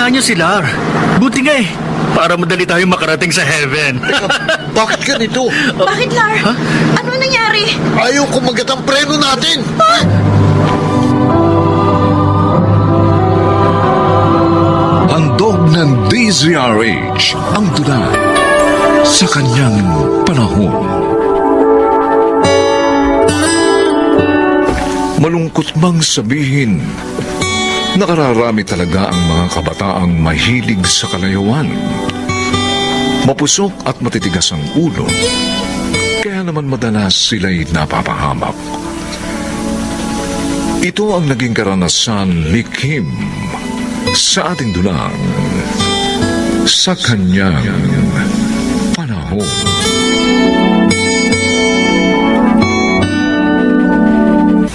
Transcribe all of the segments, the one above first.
Samahan niyo si Lar. Buti nga eh. Para madali tayong makarating sa heaven. Bakit ganito? Bakit, Lar? Ano nangyari? Ayaw kumagat ang preno natin! Handog ng DZRH ang tula sa kanyang panahon. Malungkot mang sabihin, nakararami talaga ang mga kabataang mahilig sa kalayuan. Mapusok at matitigas ang ulo, kaya naman madalas sila'y napapahamak. Ito ang naging karanasan ni Kim sa ating dulang sa kanyang panahon.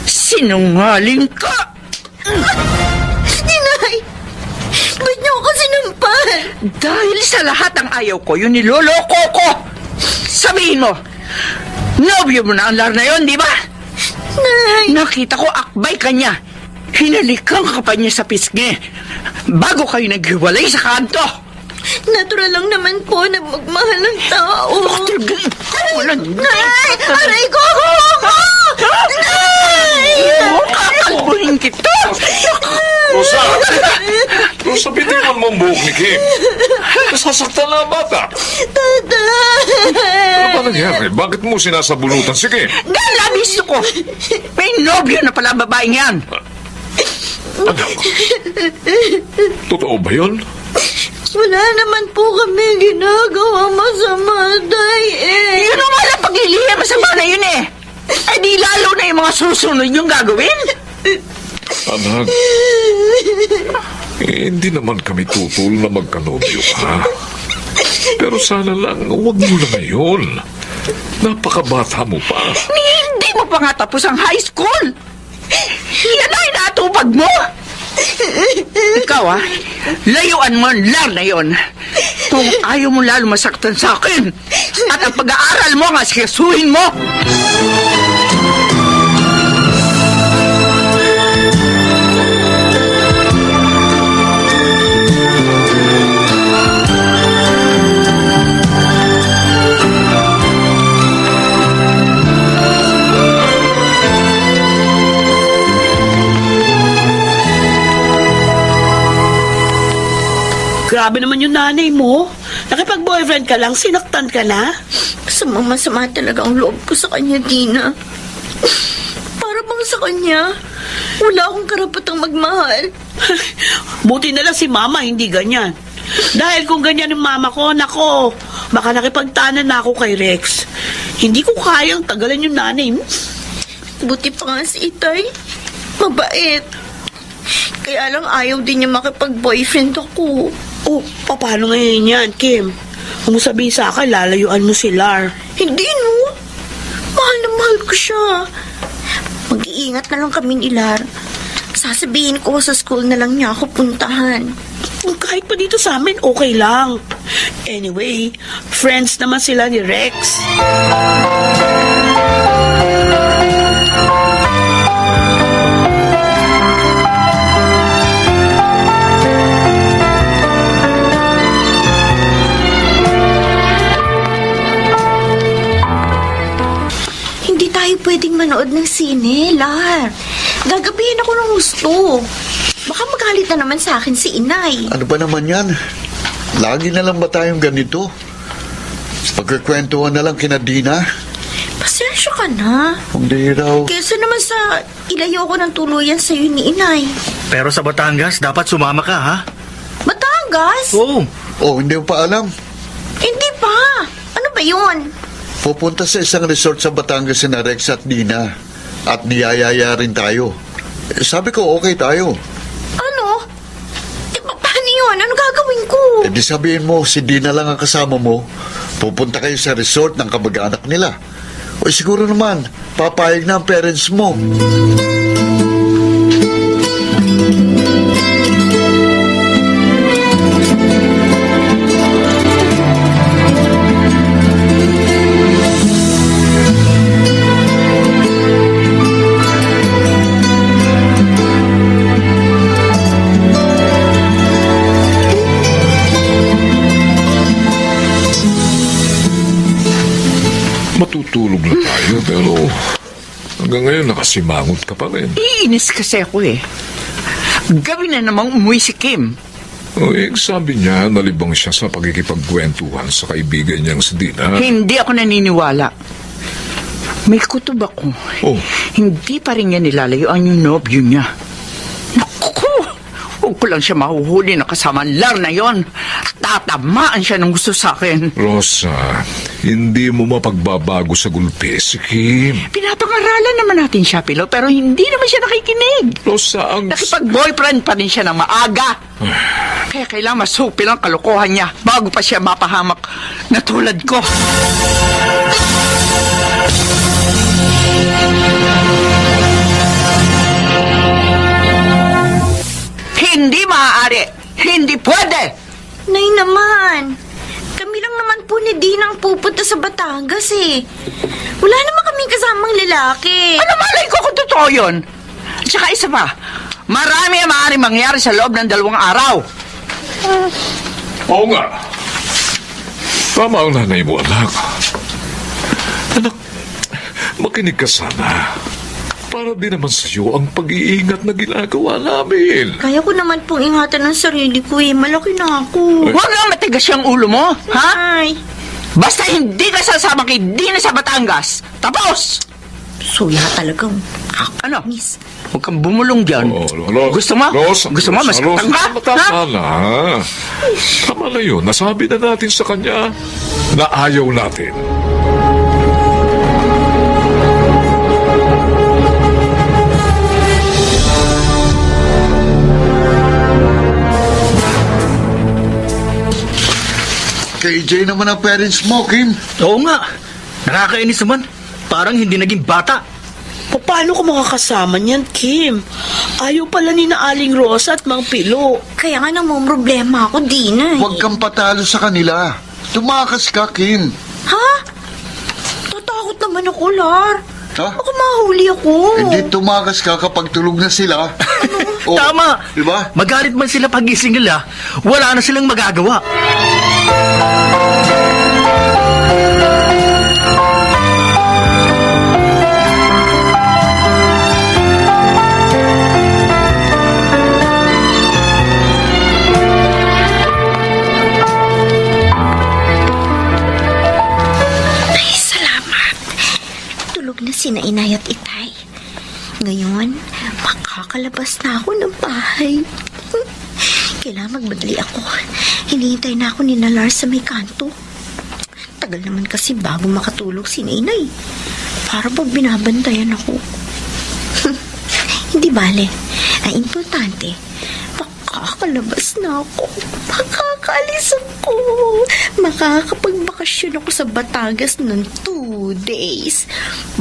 Sinungaling ka! Inay! Ba't niyo ako sinampal? Dahil sa lahat ng ayaw ko, yun niloloko ko! Sabihin mo, nobyo mo na ang Lar na yun, di ba? Nay! Nakita ko akbay ka niya. Hinalikan ka pa niya sa pisngi. Bago kayo naghiwalay sa kanto. Natural lang naman po na magmahal ng tao. Nay! Aray ko! Nay! Kakalbuhin kita! Rosa! Rosa, bitiwan mo ang buhok ni Kim. Nasasaktan na ang bata. Ano ba nangyari? Bakit mo sinasabunutan si Kim? Dahil abiso ko, may nobyo na pala ang babaeng yan. Anak, totoo ba yun? Wala naman po kami ginagawa masama, Day, eh. Yun ang wala paglilihi, masama na yun eh. Ay di lalo na yung mga susunod yung gagawin. Anak, hindi naman kami tutol na magkanobyo ka. Pero sana lang, huwag mo na ngayon. Napakabata mo pa. Hindi mo pa nga tapos ang high school. Yan ay natupag mo. Ikaw layuan mo ang Lar na yon. Kung ayaw mo lalo masaktan sa akin. At ang pag-aaral mo nga sikasuhin mo. Grabe naman yung nanay mo. Nakipag-boyfriend ka lang, sinaktan ka na. Masama talaga ang loob ko sa kanya, Dina. Para bang sa kanya, wala akong karapatang magmahal. Buti na lang si mama, hindi ganyan. Dahil kung ganyan yung mama ko, nako, baka nakipagtanan na ako kay Rex. Hindi ko kayang tagalan yung nanay mo. Buti pa nga si Itay. Mabait. Kaya lang ayaw din niya makipag-boyfriend ako. Oh, paano ngayon yan, Kim? Kung mo sabihin sa akin, lalayuan mo si Lar. Hindi, no? Mahal na mahal ko siya. Mag-iingat na lang kami ni Lar. Sasabihin ko sa school na lang niya ako puntahan. Kung kahit pa dito sa amin, okay lang. Anyway, friends naman sila ni Rex. Hindi tayo pwedeng manood ng sine, Lar. Gagabihin ako ng gusto. Baka magalit na naman sa akin si Inay. Ano ba naman yan? Lagi na lang ba tayong ganito? Pagkakwentuhan na lang kina Dina? Pasensya ka na. Hindi raw. Kesa naman sa ilayo ko ng tuluyan sa'yo ni Inay. Pero sa Batangas, dapat sumama ka, ha? Batangas? Oo. Oh, hindi mo pa alam. Hindi pa. Ano ba yun? Pupunta sa isang resort sa Batangas si Rex at Dina. At niyayaya rin tayo. Sabi ko, okay tayo. Ano? Paano yun? Ano gagawin ko? E di sabihin mo, si Dina lang ang kasama mo. Pupunta kayo sa resort ng kamag-anak nila. O siguro naman, papayag na ang parents mo. hanggang ngayon nakasimangot ka pa rin. Iinis kasi ako eh. Gabi na namang umuwi si Kim. O, sabi niya, nalibang siya sa pagkikipagkwentuhan sa kaibigan niyang si Dina. Hindi ako naniniwala. May kutob ako. Oh. Hindi pa rin niya nilalayuan yung nobyo niya. Naku! Huwag ko lang siya mahuhuli na kasama ang lar na yon. Tatamaan siya ng gusto sa akin. Rosa, hindi mo mapagbabago sa gulpi si Kim. Pinapangaralan naman natin siya, Pilo, pero hindi naman siya nakikinig. Rosa, ang... Nakipag-boyfriend pa rin siya ng maaga. Kaya kailangan masupil ang kalokohan niya bago pa siya mapahamak na tulad ko. Hindi maaari. Hindi pwede. Nay naman, kami lang naman po ni Dina ang pupunta sa Batangas eh. Wala naman kaming kasamang lalaki. Ano malay ko kung totoo yun? At saka isa pa, marami ang maaaring mangyari sa loob ng 2 araw. Oo nga. Tama ang nanay mo, anak. Anak, makinig ka sana. Para din naman sa iyo ang pag-iingat na ginagawa namin. Kaya ko naman pong ingatan ng sarili ko eh. Malaki na ako. Huwag lang matigas yung ulo mo, ha? Ay, Basta hindi ka sasama kay Dina sa Batangas. Tapos! suya talagang. Ano? Miss. Huwag kang bumulong dyan. Gusto mo? Rosa, Gusto mo? Masaktan ka? Tama na. Tama na yun. Nasabi na natin sa kanya na ayaw natin. KJ naman ang parents mo, Kim. Oo nga. Nakakainis naman. Parang hindi naging bata. Paano ko makakasama niyan, Kim? Ayaw pala ni na Aling Rosa at Mang Pilo. Kaya nga namang problema ako, Dina eh. Huwag kang patalo sa kanila. Tumakas ka, Kim. Ha? Tatakot naman ako, Lar. Ha? Baka mahuli ako. Hindi tumakas ka kapag tulog na sila. Oh, Tama. Diba? Magalit man sila pag-gising nila, wala na silang magagawa. Ay, salamat. Tulog na sina Inay at Itay. Ngayon, makakalabas na ako ng bahay. Kailangan magmadali ako. Hinihintay na ako ni Nalar sa may kanto. Tagal naman kasi bago makatulog si Inay. Para pag binabantayan ako. Hindi bale. Ang importante, makakalabas na ako. Makakaalis ako. Makakapagbakasyon ako sa Batangas ng 2 days.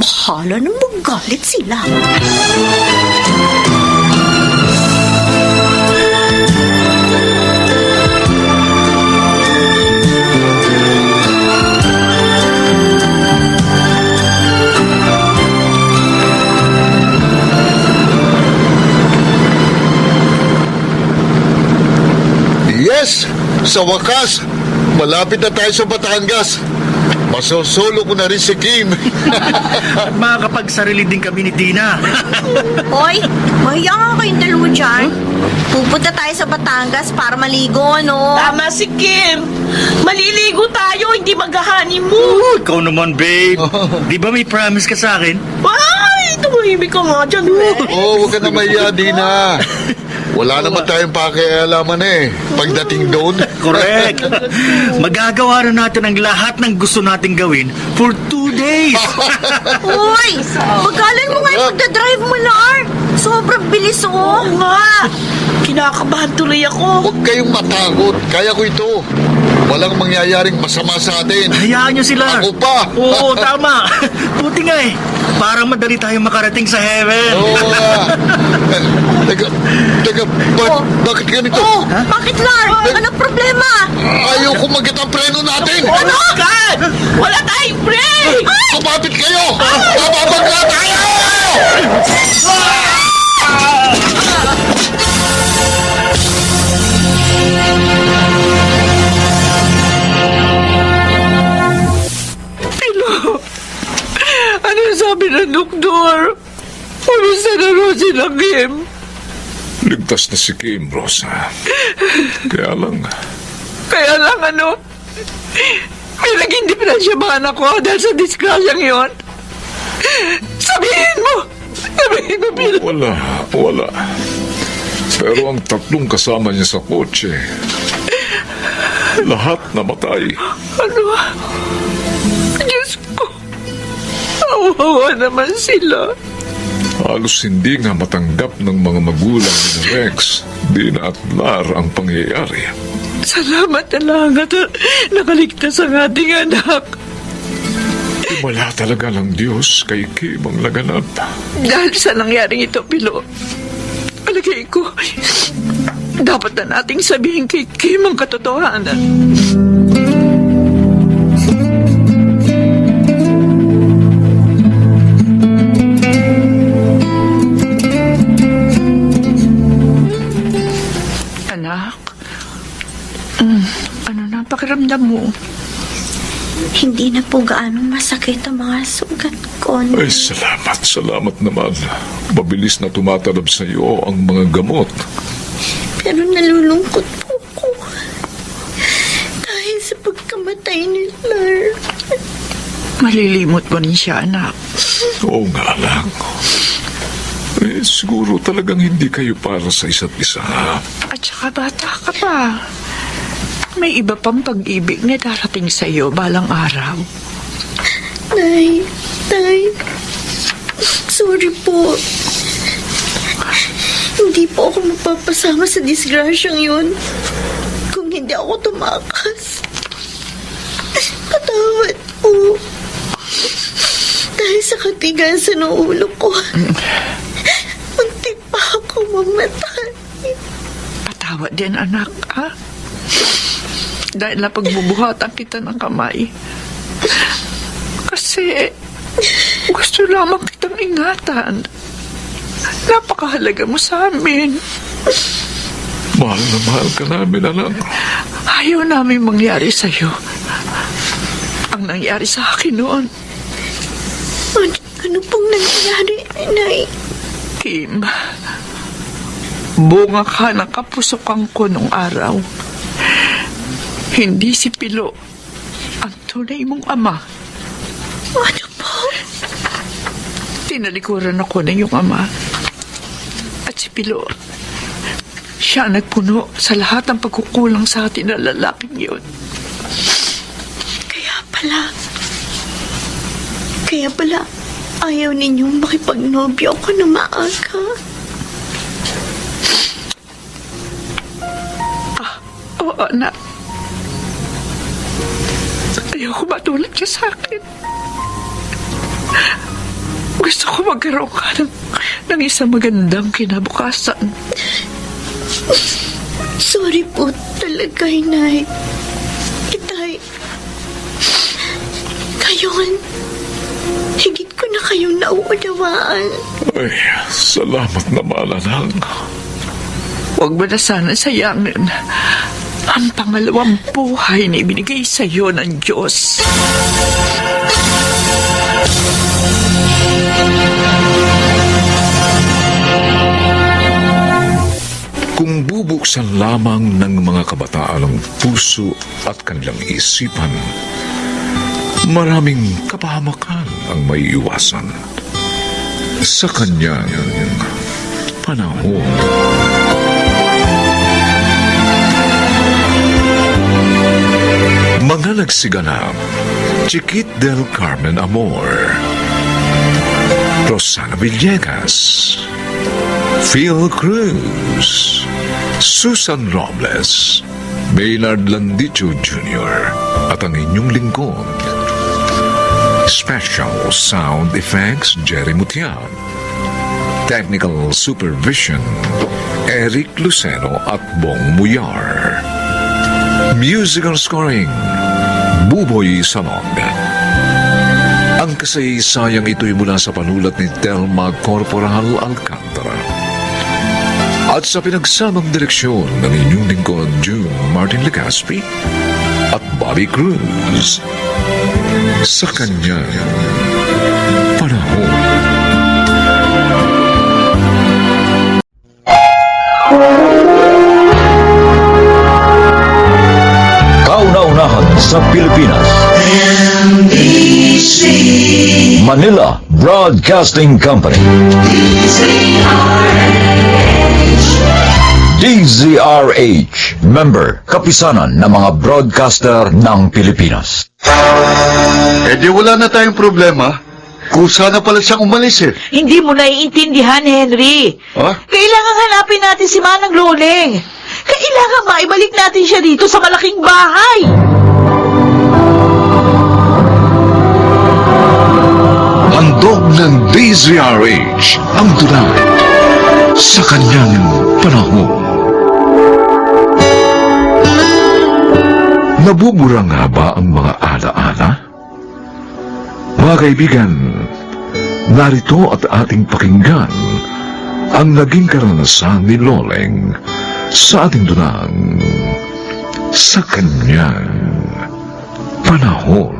Bahala na magalit sila. Yes! Sa wakas, malapit na tayo sa Batangas. Masosolo ko na rin si Kim. At makakapagsarili din kami ni Dina. Hoy, mahiya nga kayong dalawa dyan. Pupunta tayo sa Batangas para maligo, ano? Tama si Kim. Maliligo tayo, hindi maghahani mo. Ikaw naman, babe. Di ba may promise ka sa akin? Ay, tumahimik ka nga dyan, Rex. Huwag ka na mahiya, Dina. Wala naman tayong pakialaman eh. Pagdating doon. Correct. Magagawa na natin ang lahat ng gusto nating gawin for 2 days. Uy! Magalan mo nga yung pagdadrive mo, Lar. Sobrang bilis, oh. Oo nga. Kinakabahan tuloy ako. Huwag kayong matakot. Kaya ko ito. Walang mangyayaring masama sa atin. Hayaan nyo sila. Ako pa. Oo, tama. Buti nga eh. Parang madali tayong makarating sa heaven. Oo nga. Teka, bakit ganito? Oh, bakit, Lar? Anong problema? Ayaw ko magit ang preno natin. Ano? God! Wala tayong break! Kumapit kayo! Mababagla tayo! Ano sabi ng doktor? na, Kim. Ligtas na si Kim, Rosa. Kaya lang, Kaya lang may naging diferensya ba anak ko dahil sa disgrasyang yon? Sabihin mo, Pilo. wala. Pero ang tatlong kasama niya sa kotse, lahat namatay. Diyos ko, awawa naman sila. Halos hindi nga matanggap ng mga magulang ni Rex, Dina at Lar ang pangyayari. Salamat na lang at nakaligtas ang ating anak. Wala talaga ng Diyos kay Kim ang laganap. Dahil sa nangyaring ito, Pilo, palagay ko, dapat na nating sabihin kay Kim ang katotohanan. Anak, ano na ang pakiramdam mo? Hindi na po gaanong masakit ang mga sugat ko. Ay, salamat naman. Mabilis na tumatalab sa iyo ang mga gamot. Pero nalulungkot po ako. Dahil sa pagkamatay ni Lar. Malilimot mo rin siya, anak. Oo nga lang. Siguro talagang hindi kayo para sa isa't isa. At saka bata ka pa. May iba pang pag-ibig na darating sa iyo balang araw. Nay, sorry po. Hindi po ako mapapasama sa disgrasyang yun kung hindi ako tumakas. Patawad po. Dahil sa katigasan ng ulo ko, muntik pa ako mamatay. Patawad din, anak, ha? Dahil na pagbubuhatan kita ng kamay. Kasi gusto lamang kitang ingatan. Napakahalaga mo sa amin. Mahal na mahal ka namin, anak. Ayaw namin mangyari sa'yo ang nangyari sa akin noon. Ano pong nangyari, Nay? Kim, bunga ka ng kapusokan ko nung araw. Hindi si Pilo ang tunay mong ama. Ano po? Tinalikuran ako ng iyong ama. At si Pilo, siya ang nagpuno sa lahat ng pagkukulang sa atin ng lalaking yun. Kaya pala, ayaw ninyong makipagnobyo ako na maaga. Oo, anak. Ayaw ko matulad ka sa akin. Gusto ko magkaroon ka ng isang magandang kinabukasan. Sorry po talaga, Inay. Itay, ngayon, higit ko na kayong nauunawaan. Ay, salamat naman, anak. Huwag mo na sana sayangin ang pangalawang buhay na ibinigay sa iyo ng Diyos. Kung bubuksan lamang ng mga kabataan ang puso at kanilang isipan, maraming kapahamakan ang maiiwasan sa kanyang panahon. Mga nagsiganap, Chiquit del Carmen Amor, Rosana Villegas, Phil Cruz, Susan Robles, Maynard Landicho Jr. at ang inyong lingkod. Special Sound Effects, Jerry Mutian. Technical Supervision, Eric Lucero at Bong Muyar. Musical Scoring, Buboy Salong. Ang kasaysayang ito'y mula sa panulat ni Telma Corporal Alcantara. At sa pinagsamang direksyon ng inyong lingkod, June Martin Legaspi at Bobby Cruz. Sa kanyang panahon. sa Pilipinas. Manila Broadcasting Company. DZRH, member, kapisanan ng mga broadcaster ng Pilipinas. Eh di wala na tayong problema. Kusa na pala siyang umalis eh. Hindi mo naiintindihan, Henry. Ha? Kailangan hanapin natin si Manang Loleng. Kailangan maibalik natin siya dito sa malaking bahay. Handog ng DZRH ang tunay sa kanyang panahon. Nabubura nga ba ang mga alaala? Mga kaibigan, narito at ating pakinggan ang naging karanasan ni Loleng sa ating dunang sa kanyang panahon.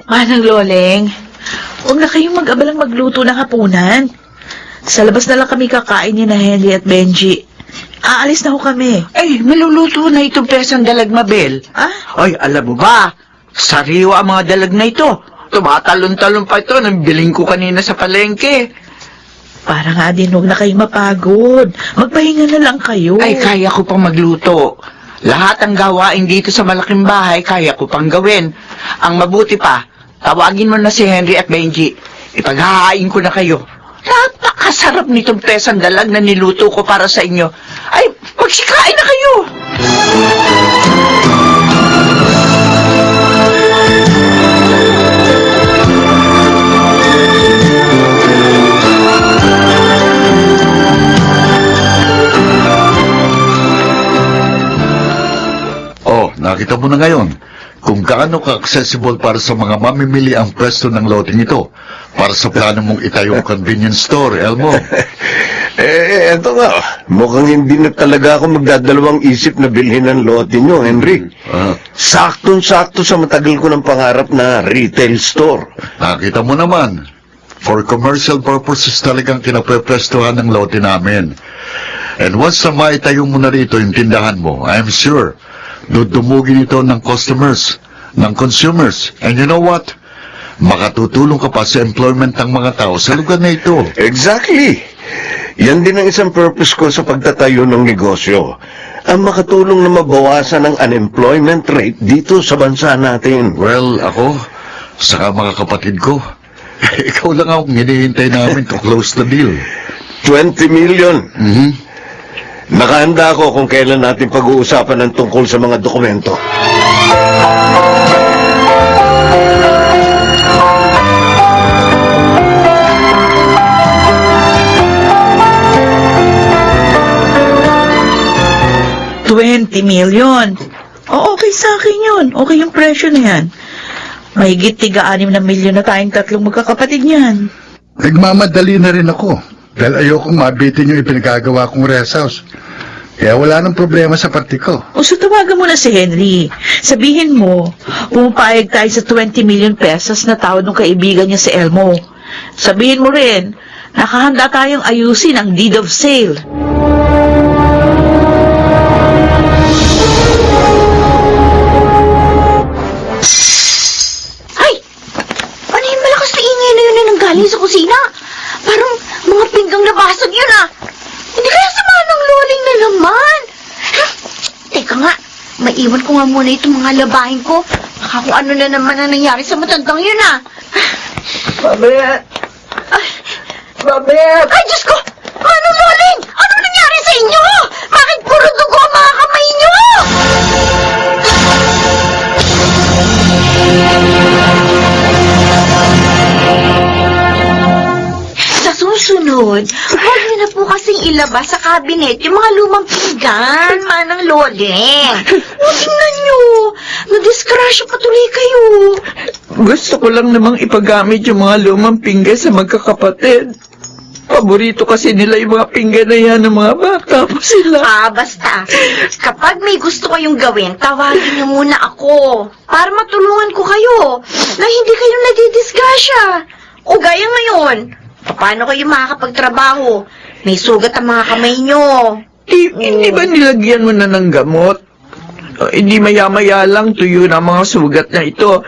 Manang Loleng, huwag na kayong mag-abalang magluto ng hapunan. Sa labas na lang kami kakain ni na Henry at Benji. Aalis na ho kami. Ay, maluluto na itong pesang dalag, Mabel. Ah? Ay, alam mo ba? Sariwa ang mga dalag na ito. Tumatalon-talon pa ito nang biling ko kanina sa palengke. Para nga din huwag na kayong mapagod. Magpahinga na lang kayo. Ay, kaya ko pang magluto. Lahat ang gawain dito sa malaking bahay, kaya ko pang gawin. Ang mabuti pa, tawagin mo na si Henry at Benji. Ipaghahain ko na kayo. Napakasarap nitong pesang dalag na niluto ko para sa inyo. Ay, magsikain na kayo! Oh, nakita mo na ngayon kung gaano ka-accessible para sa mga mamimili ang pwesto ng loting ito para sa plano mong itayo ang convenience store, Elmo. Eto nga. Mukhang hindi na talaga ako magdadalawang isip na bilhin ang lote nyo, Henry. Saktong-sakto sa matagal ko ng pangarap na retail store. Nakita mo naman, for commercial purposes talagang kinapwestuhan ng lote namin. And once na maitayo mo na rito yung tindahan mo, I'm sure, dudumugin ito ng customers, ng consumers. And you know what? Makatutulong ka pa sa employment ng mga tao sa lugar na ito. Exactly. Yan din ang isang purpose ko sa pagtatayo ng negosyo. Ang makatulong na mabawasan ang unemployment rate dito sa bansa natin. Well, ako, saka mga kapatid ko, ikaw lang akong hinihintay namin to close the deal. 20 million. Mhm. Nakahanda ako kung kailan natin pag-uusapan ng tungkol sa mga dokumento. $20 million. Okay sa akin yun. Okay yung presyo na yan. Mahigit 6 na milyon na tayong tatlong magkakapatid niyan. Nagmamadali na rin ako dahil ayokong mabitin yung ipinagagawa kong rest house. Kaya wala nang problema sa party ko. O so tawagan mo na si Henry. Sabihin mo, pumapayag tayo sa 20 million pesos na tawad ng kaibigan niya si Elmo. Sabihin mo rin, nakahanda tayong ayusin ang deed of sale. Ay! Ano yung malakas na ingay na yun na nanggaling sa kusina? Parang mga pinggang nabasag yun ah! Hindi kaya sa Manang Loleng na naman! Teka nga, maiwan ko nga muna itong mga labahin ko. Baka kung ano na naman ang nangyari sa matandang yun ah! Babet! Ay, Babet! ay Diyos ko! Manang Loleng! Ano nangyari sa inyo? Bakit puro dugo ang mga kamay nyo? Sa susunod, huwag niyo na po kasing ilabas sa cabinet yung mga lumang pinggan, Manang Loleng. O, tingnan niyo. Nadiskrasya patuloy kayo. Gusto ko lang namang ipagamit yung mga lumang pinggan sa magkakapatid. Paborito kasi nila yung mga pinggan na yan ng mga bata pa sila. Ah, basta. Kapag may gusto kayong gawin, tawagin niyo muna ako. Para matulungan ko kayo na hindi kayo nadidisgrasya. O gaya ngayon, Paano kayo makakapagtrabaho? May sugat ang mga kamay nyo. Hindi ba nilagyan mo na ng gamot? Hindi maya-maya lang tuyo na mga sugat na ito.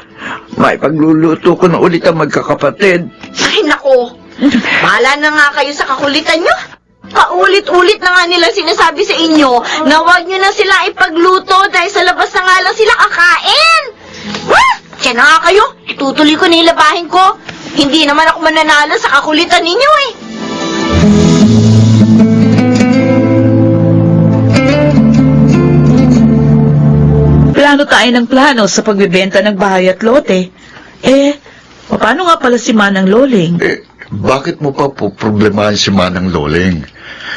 May pagluluto ko na ulit ang magkakapatid. Ay, nako. Bahala na nga kayo sa kakulitan nyo. Paulit-ulit na nga nila sinasabi sa inyo na huwag nyo na sila ipagluto dahil sa labas na nga lang sila kakain. Kaya na nga kayo. Itutuloy ko na ilabahin ko. Hindi naman ako mananalo sa kakulitan ninyo eh. Plano tayo ng plano sa pagbebenta ng bahay at lote. Paano nga pala si Manang Loling? Bakit mo pa problemahin si Manang Loling?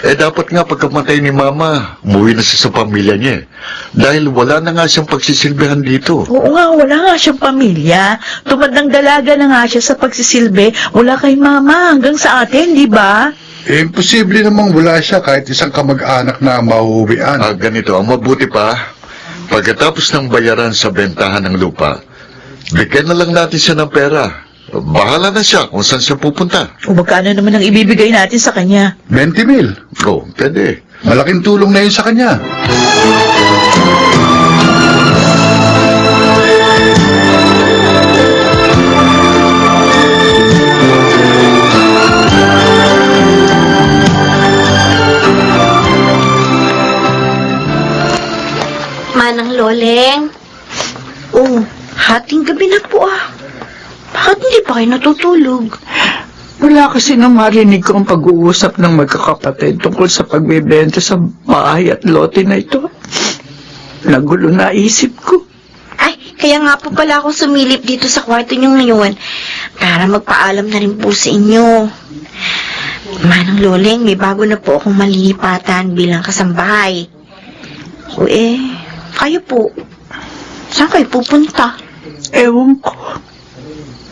Dapat nga pagkamatay ni Mama, umuwi na siya sa pamilya niya. Dahil wala na nga siyang pagsisilbihan dito. Oo nga, wala nga siyang pamilya. Tumandang dalaga na nga siya sa pagsisilbi mula kay Mama hanggang sa atin, di ba? Imposible namang wala siya kahit isang kamag-anak na mauuwian. Ganito, ang mabuti pa, pagkatapos ng bayaran sa bentahan ng lupa, bigyan na lang natin siya ng pera. Bahala na siya kung saan siya pupunta. O magkano naman ang ibibigay natin sa kanya? 20,000. Pwede. Malaking tulong na yun sa kanya. Manang Loleng. Oh, hating gabi na po ah. Bakit hindi pa kayo natutulog? Wala kasi nang marinig ko ang pag-uusap ng magkakapatid tungkol sa pagbebenta sa bahay at lote na ito. Nagulo na isip ko. Ay, kaya nga po pala ako sumilip dito sa kwarto niyo ngayon para magpaalam na rin po sa inyo. Manang Loleng, may bago na po akong malilipatan bilang kasambahay. O kayo po, saan kayo pupunta? Ewan ko.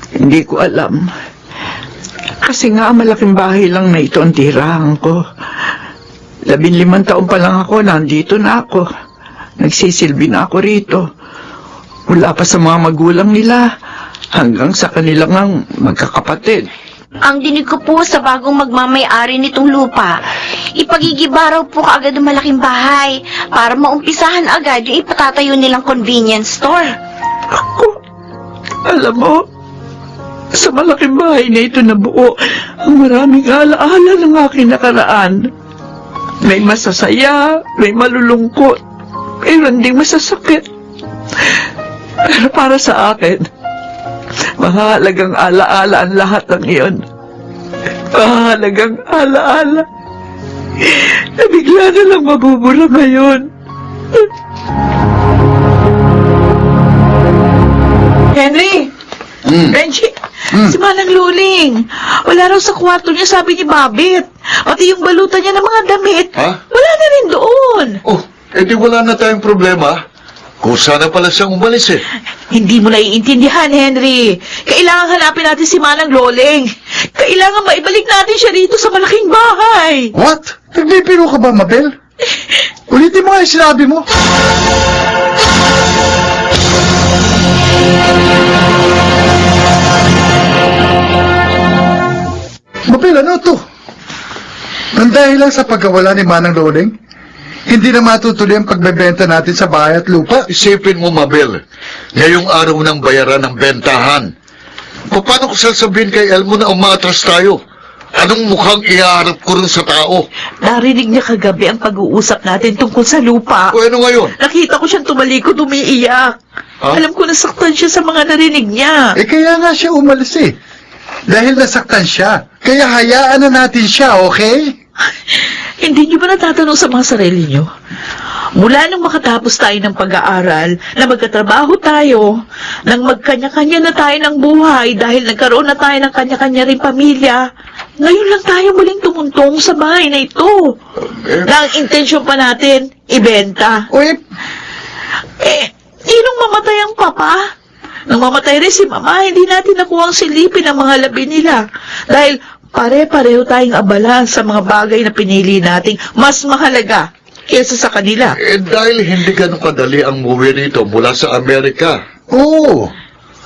Hindi ko alam. Kasi nga, malaking bahay lang na ito ang tirahan ko. 15 taon pa lang ako, nandito na ako. Nagsisilbi na ako rito. Mula pa sa mga magulang nila, hanggang sa kanilang ang magkakapatid. Ang dinig ko po sa bagong magmamay-ari nitong lupa, ipagigiba raw po kaagad ng malaking bahay para maumpisahan agad yung ipatatayo nilang convenience store. Ako, alam mo, sa malaking bahay na ito na buo, ang maraming alaala ng aking nakaraan. May masasaya, may malulungkot, mayroon ding masasakit. Pero para sa akin, mahalagang alaala ang lahat ng iyon. Mahalagang alaala na bigla na lang mabubura ngayon. Henry! Benji! Si Manang Luling! Wala raw sa kwarto niya, sabi ni Babit. Pati yung balutan niya ng mga damit. Ha? Wala na rin doon. Di wala na tayong problema. Kung sana pala siyang umalis Hindi mo naiintindihan, Henry. Kailangan hanapin natin si Manang Loling. Kailangan maibalik natin siya rito sa malaking bahay. What? Nagbibiro ka ba, Mabel? Ulitin mo nga yung sinabi mo. Mabel, ano to? Nang dahil lang sa pagkawala ni Manang Loling, hindi na matutuloy ang pagbebenta natin sa bahay at lupa. Isipin mo, Mabel, ngayong araw ng bayaran ng bentahan. Paano ko sasabihin kay Elmo na umatras tayo? Anong mukhang iharap ko rin sa tao? Narinig niya kagabi ang pag-uusap natin tungkol sa lupa. O ano ngayon? Nakita ko siyang tumalikod, umiiyak. Ha? Alam ko nasaktan siya sa mga narinig niya. Kaya nga siya umalis Dahil nasaktan siya. Kaya hayaan na natin siya, okay? Hindi niyo ba natatanong sa mga sarili niyo? Mula nung makatapos tayo ng pag-aaral, na magkatrabaho tayo, nang magkanya-kanya na tayo ng buhay dahil nagkaroon na tayo ng kanya-kanya rin pamilya, ngayon lang tayo muling tumuntong sa bahay na ito. Na ang intensyon pa natin, ibenta. Nung mamatay ang papa, nung mamatay rin si mama, hindi natin nakuha ang silipin ng mga labi nila. Dahil pare-pareho tayong abala sa mga bagay na pinili nating mas mahalaga kaysa sa kanila. Dahil hindi ganun kadali ang muwi rito mula sa Amerika. Oo.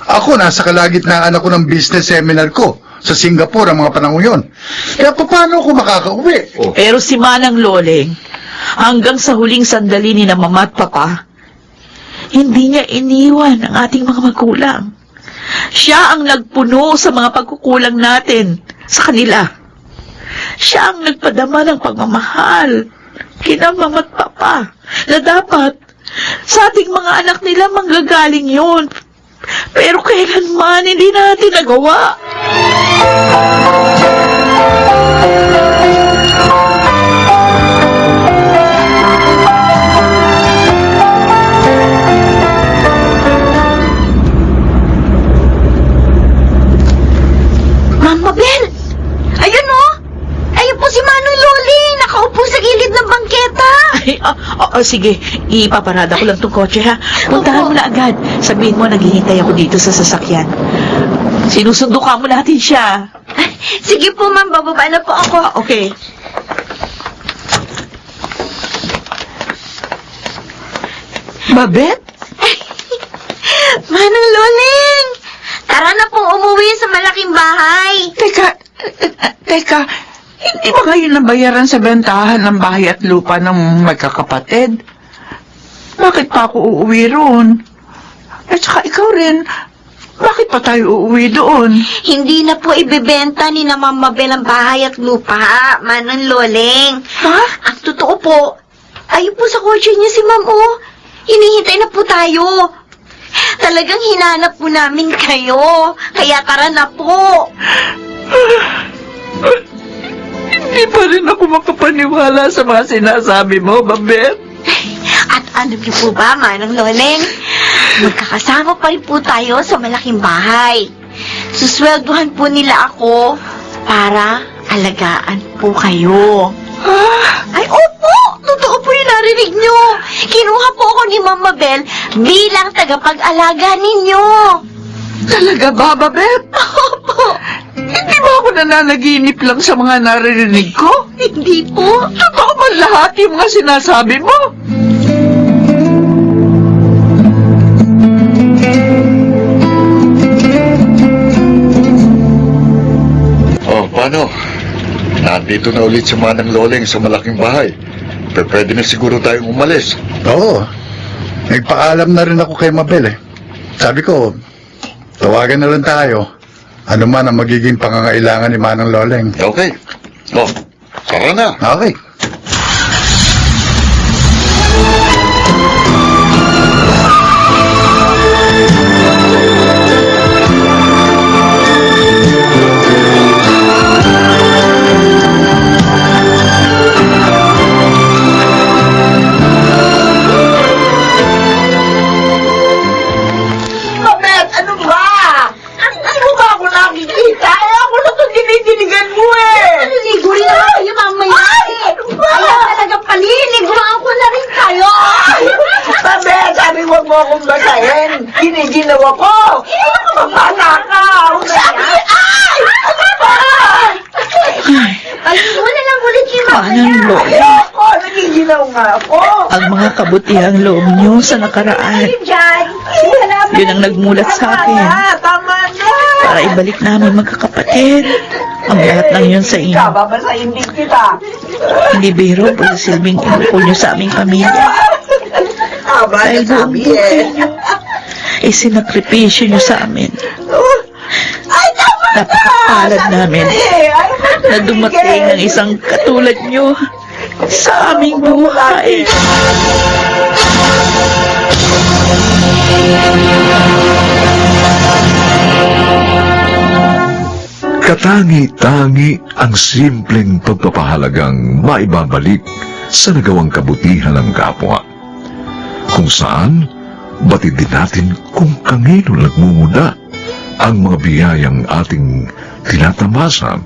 Ako, nasa kalagitnaan ako ng business seminar ko sa Singapore ang mga panahon yun. Kaya paano ako makakauwi? Pero si Manang Loleng, hanggang sa huling sandali ni na Mama at Papa, hindi niya iniwan ang ating mga magulang. Siya ang nagpuno sa mga pagkukulang natin sa kanila. Siya ang nagpadama ng pagmamahal kina Mama at Papa na dapat sa ating mga anak nila manggagaling yun. Pero kailanman hindi natin nagawa. Mama Bel! Ayun o! Ayun po si Manong Loling! Nakaupo sa gilid ng bangketa! Ay, sige, ipaparada ko lang tong kotse ha. Puntahan mo na agad. Sabihin mo, naghihintay ako dito sa sasakyan. Sinusundukan mo natin siya. Sige po, ma'am. Bababa na po ako. Okay. Babet? Manong Loling! Tara na pong umuwi sa malaking bahay. Teka, hindi ba kayo nabayaran sa bentahan ng bahay at lupa ng magkakapatid? Bakit pa ako uuwi roon? At saka ikaw rin, bakit pa tayo uuwi doon? Hindi na po ibebenta ni na Mama Bel ang bahay at lupa, Manong Loling. Ha? Ang totoo po, ayun po sa kotse niya si Ma'am O. Hinihintay na po tayo. Talagang hinanap po namin kayo. Kaya tara na po. Hindi pa rin ako makapaniwala sa mga sinasabi mo, Babet. At ano niyo po ba, Manong Loling? Magkakasama pa rin po tayo sa malaking bahay. Suswelduhan po nila ako para alagaan po kayo. Ay, opo! Totoo po yung narinig nyo. Kinuha po ako ni Mama Bel bilang tagapag-alaga ninyo. Talaga ba, Babet? Opo! Hindi ba ako nananaginip lang sa mga naririnig ko? Hindi po. Totoo ba lahat yung mga sinasabi mo? Oh, paano? Nandito na ulit si Manang Loleng sa malaking bahay. Pwede na siguro tayong umalis. Oo. Nagpaalam na rin ako kay Mabel eh. Sabi ko, tawagan na lang tayo. Ano man ang magiging pangangailangan ni Manang Loleng. Okay. Oh, tara na. Okay. Babet, ano ba? Hindi mo ba ako nakikita? Ako na ito dinidinigan mo eh. Paliligo rin naman kayo mamaya. Ano ba? Kaya talaga paliliguan ko na rin kayo. Babet, sabi huwag mo akong basahin. Giniginawa ko. Ano ka mabata ka? Sabi, ay! Ano ba? Paliligo na lang ulit kayo Manang mamaya. Loleng, Ayoko, nagiginaw nga ako. ang mga kabutihang loob niyo sa nakaraan, Diyan. yun ang nagmulat sa akin. Tama na. Para ibalik namin magkakapatid ang lahat ng yun sa inyo. Babasahin din kita. Hindi biro po sa silbing inukol niyo sa aming pamilya. Tama Dahil buong buhay niyo, isinakripisyo niyo sa amin. Ay, tama na. Napakapalad namin na dumating ng isang katulad niyo sa aming buhay. Katangi-tangi ang simpleng pagpapahalagang maibabalik sa nagawang kabutihan ng kapwa. Kung saan, batid din natin kung kanino nagmumula ang mga biyayang ating tinatamasa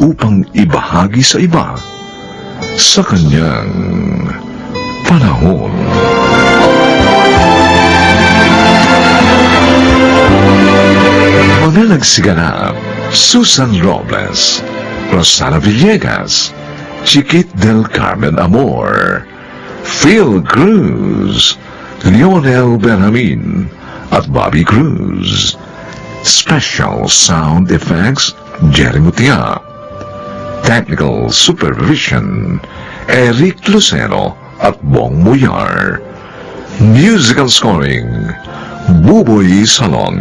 upang ibahagi sa iba sa kanyang panahon. Mga nagsiganap, Susan Robles, Rosana Villegas, Chiquit del Carmen Amor, Phil Cruz, Lionel Benjamin, at Bobby Cruz. Special sound effects Jerry Mutia. Technical Supervision, Eric Lucero at Bong Muyar. Musical Scoring, Buboy Salong.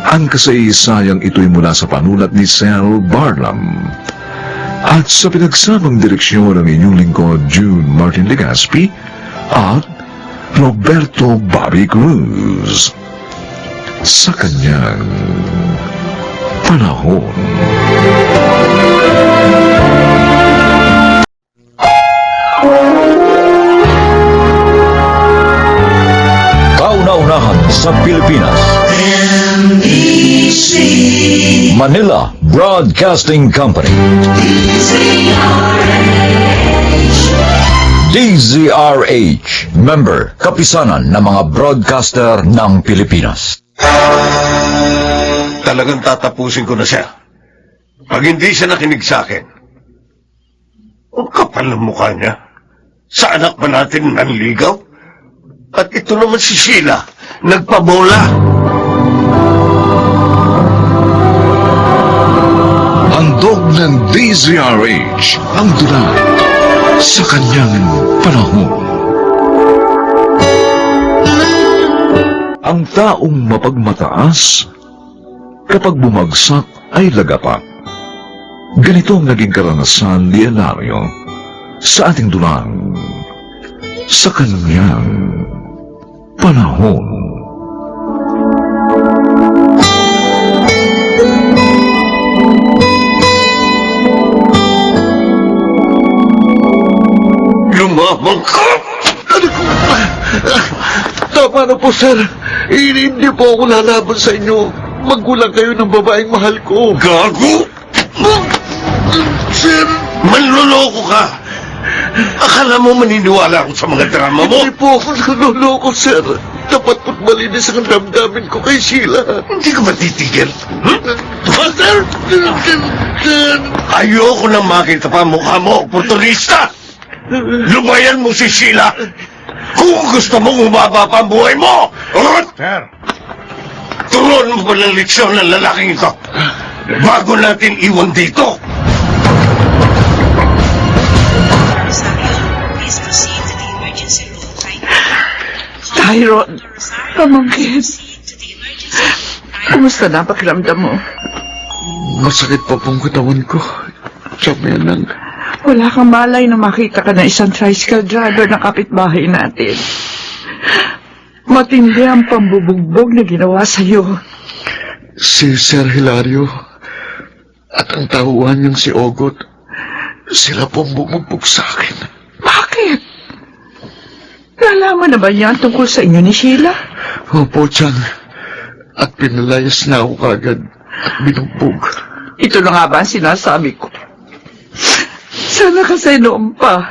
Ang kasaysayang ito'y mula sa panulat ni Sel Barlam. At sa pinagsamang direksyon ng inyong lingkod, June Martin Legaspi at Roberto Bobby Cruz. Sa kanyang panahon. Kauna-unahan sa Pilipinas. Manila Broadcasting Company. DZRH, member, kapisanan ng mga broadcaster ng Pilipinas. Talagang tatapusin ko na siya. Pag hindi siya nakinig sa akin. Ang kapal ng mukha niya. Sa anak ba natin nanligaw? At ito naman si Sheila, nagpabola. Handog ng DZRH ang dulang sa kanyang panahon. Ang taong mapagmataas, kapag bumagsak ay lagapak. Ganito ang naging karanasan ni Elario sa ating dulang sa kanyang panahon. Lumabang ka! Tama na po, sir. Hindi po ako lalaban sa inyo. Magulang kayo ng babaeng mahal ko. Gago! Sir! Manloloko ka! Akala mo maniniwala ako sa mga drama mo? Hindi po ako nanuloko, sir. Dapat po't malinis ang damdamin ko kay Sheila. Hindi ka matitigil? Sir! Sir! Ayoko nang makita pa mukha mo, oportunista! Lumayan mo si Sheila! Kung gusto mong umaba pa ang buhay mo! Sir! Turuan mo pa ng leksyon ng lalaking ito bago natin iwan dito! Tyron, pamangkin. Kumusta na pakiramdam mo? Masakit pa pong katawan ko. Sabi lang. Wala kang malay na makita ka na isang tricycle driver na kapitbahay natin. Matindi ang pambubugbog na ginawa sa'yo. Si Sir Hilario at ang tauhan niyang si Ogot, sila pong bumugbog sa akin. Bakit? Nalaman na ba niya tungkol sa inyo ni Sheila? Opo, Chang. At pinalayas na ako kagad at binugbog. Ito na nga ba ang sinasabi ko? Sana kasi noon pa.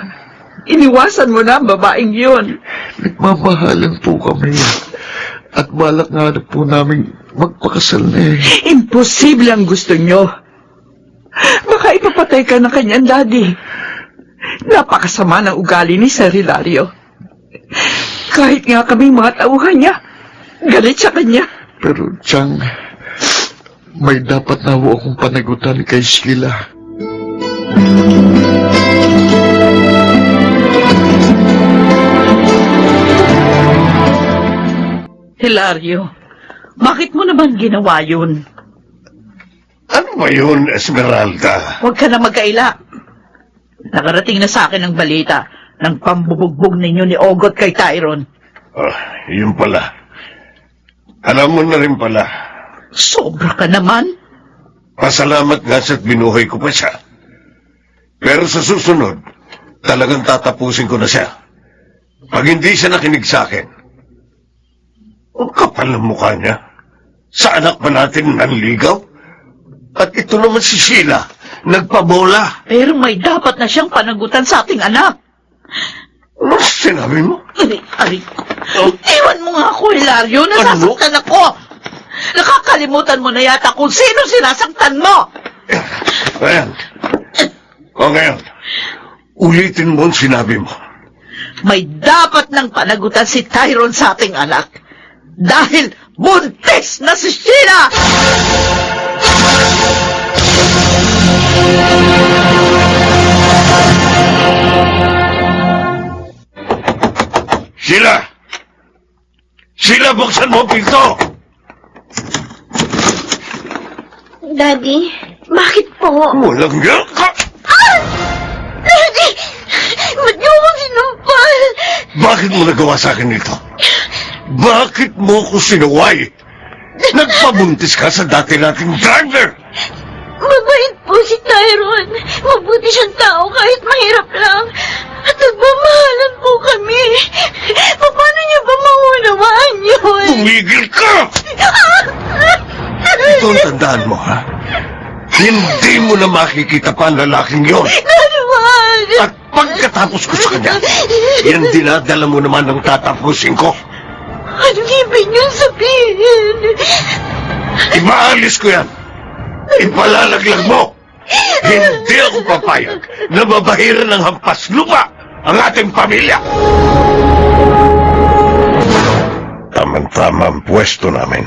Iniwasan mo na ang babaeng yun. Nagmamahalan po kami. At balak nga na po namin magpakasal na eh. Imposible ang gusto nyo. Baka ipapatay ka ng kanyang daddy. Napakasama ng ugali ni Sir Hilario. Kahit nga kaming mga tauhan niya, galit sa kanya. Pero, Chang, may dapat na ho akong panagutan kay Sheila. Hilario, bakit mo naman ginawa yun? Ano ba yun, Esmeralda? Huwag ka na magkaila. Nakarating na sa akin ang balita ng pambubugbog ninyo ni Ogot kay Tyron. Yun pala. Alam mo na rin pala. Sobra ka naman. Pasalamat nga siya't binuhay ko pa siya. Pero sa susunod, talagang tatapusin ko na siya. Pag hindi siya nakinig sa akin, ang kapal ng mukha niya. Sa anak ba natin nanligaw? At ito naman si Sheila, nagpabola. Pero may dapat na siyang panagutan sa ating anak. Ano sinabi mo? Aray ko. Iwan mo nga ako, Hilario. Nasasaktan ako. Nakakalimutan mo na yata kung sino sinasaktan mo. Ayan. O ngayon, ulitin mo ang sinabi mo. May dapat ng panagutan si Tyron sa ating anak. Dahil buntis na si Sheila! Sila! Sila, buksan mo ang pinto! Daddy, bakit po? Walang nga ka! Daddy! Ba't niyo ako sinampal? Bakit mo nagawa sa akin ito? Bakit mo ko sinuway? Nagpabuntis ka sa dati nating driver! Mabait po si Tyron. Mabuti siyang tao kahit mahirap lang. At nagmamahalan po kami. Paano niyo ba maunawaan yun? Tumigil ka! Ito ang tandaan mo, ha? Hindi mo na makikita pa ang lalaking yon. Nanuwag! At pagkatapos ko sa kanya, yan dinadala mo naman ng tatapusin ko. Anong ibig niyong sabihin? Imaalis ko yan. Ipalalaglag mo. Hindi ako papayag na mabahiran ng hampas lupa ang ating pamilya. Tama-tama ang pwesto namin.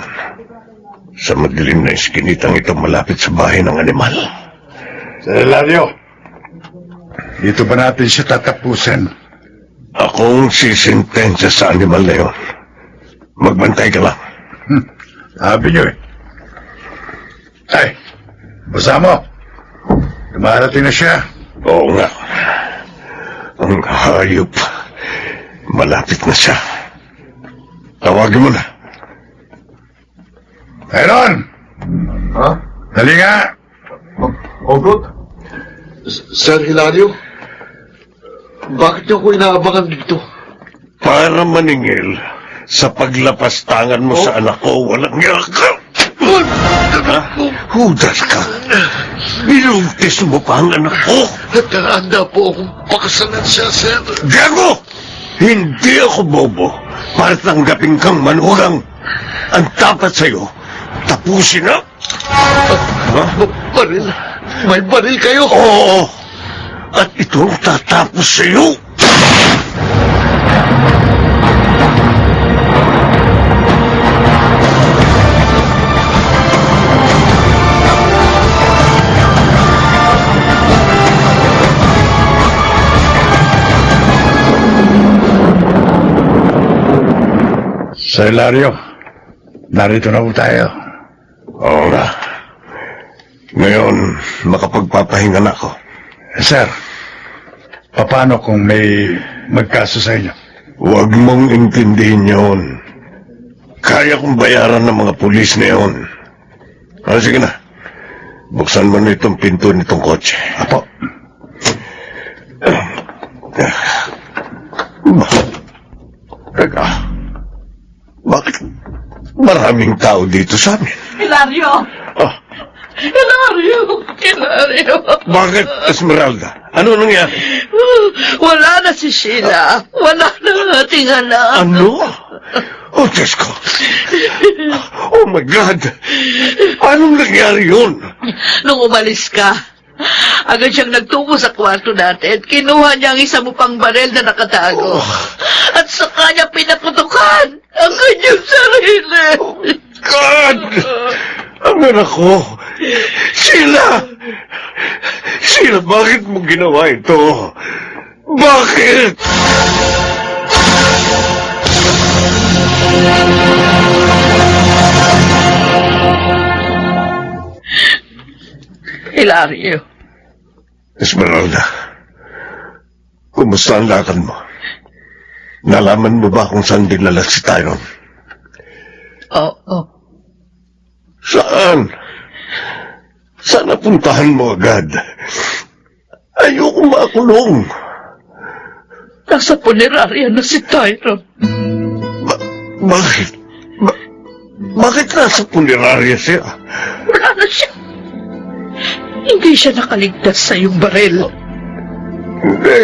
Sa madilim na iskinitang ito malapit sa bahay ng animal. Sir Hilario, dito ba natin siya tatapusin? Akong sisintensya sa animal na yon. Magbantay ka lang. Sabi niyo eh. Ay, basa mo. Dumarating na siya. Oo nga. Ang hayop. Malapit na siya. Tawagin mo na. Tyron! Ha? Dali nga! Ogot? Sir Hilario? Bakit niyo ko inaabangan dito? Para maningil sa paglapastangan mo sa anak ko, walang yaka. Ha? Hudas ka. Binuntis mo pa ang anak ko. Nagkaranda po akong pakasalan siya, sir. Gago! Hindi ako bobo para tanggapin kang manugang. Ang dapat sa'yo, tapusin na. Ha? Baril. May baril kayo. Oo. At ito ang tatapos sa'yo. Sir Hilario, narito na po tayo. Oo nga. Ngayon, makapagpapahinga na ako. Sir, paano kung may magkaso sa inyo? Huwag mong intindihin yun. Kaya kong bayaran ng mga pulis na yun. Sige na. Buksan mo na itong pinto nitong kotse. Apo. Teka. Bakit maraming tao dito sa amin? Hilario! Ah, Hilario! Hilario! bakit, Esmeralda? Ano nangyari? Wala na si Sheila. Wala na ang ating anak. Ano? Oh, Diyos ko. Oh, my God. Anong nangyari yun? Nung umalis ka, agad siyang nagtungo sa kwarto natin. Kinuha niya ang isa mo pang barel na nakatago. At sa kanya pinaputukan ang kanyang sarili. God! Ang anak ko. Sheila! Sheila, bakit mo ginawa ito? Bakit? Hilario. Esmeralda, kumusta ang lakad mo? Nalaman mo ba kung saan dinala si Tyron? Oo. Saan? Saan napuntahan mo agad? Ayoko makulong. Nasa punerarya na si Tyron. Bakit? Bakit nasa punerarya siya? Wala na siya. Hindi siya nakaligtas sa iyong barel. Hindi.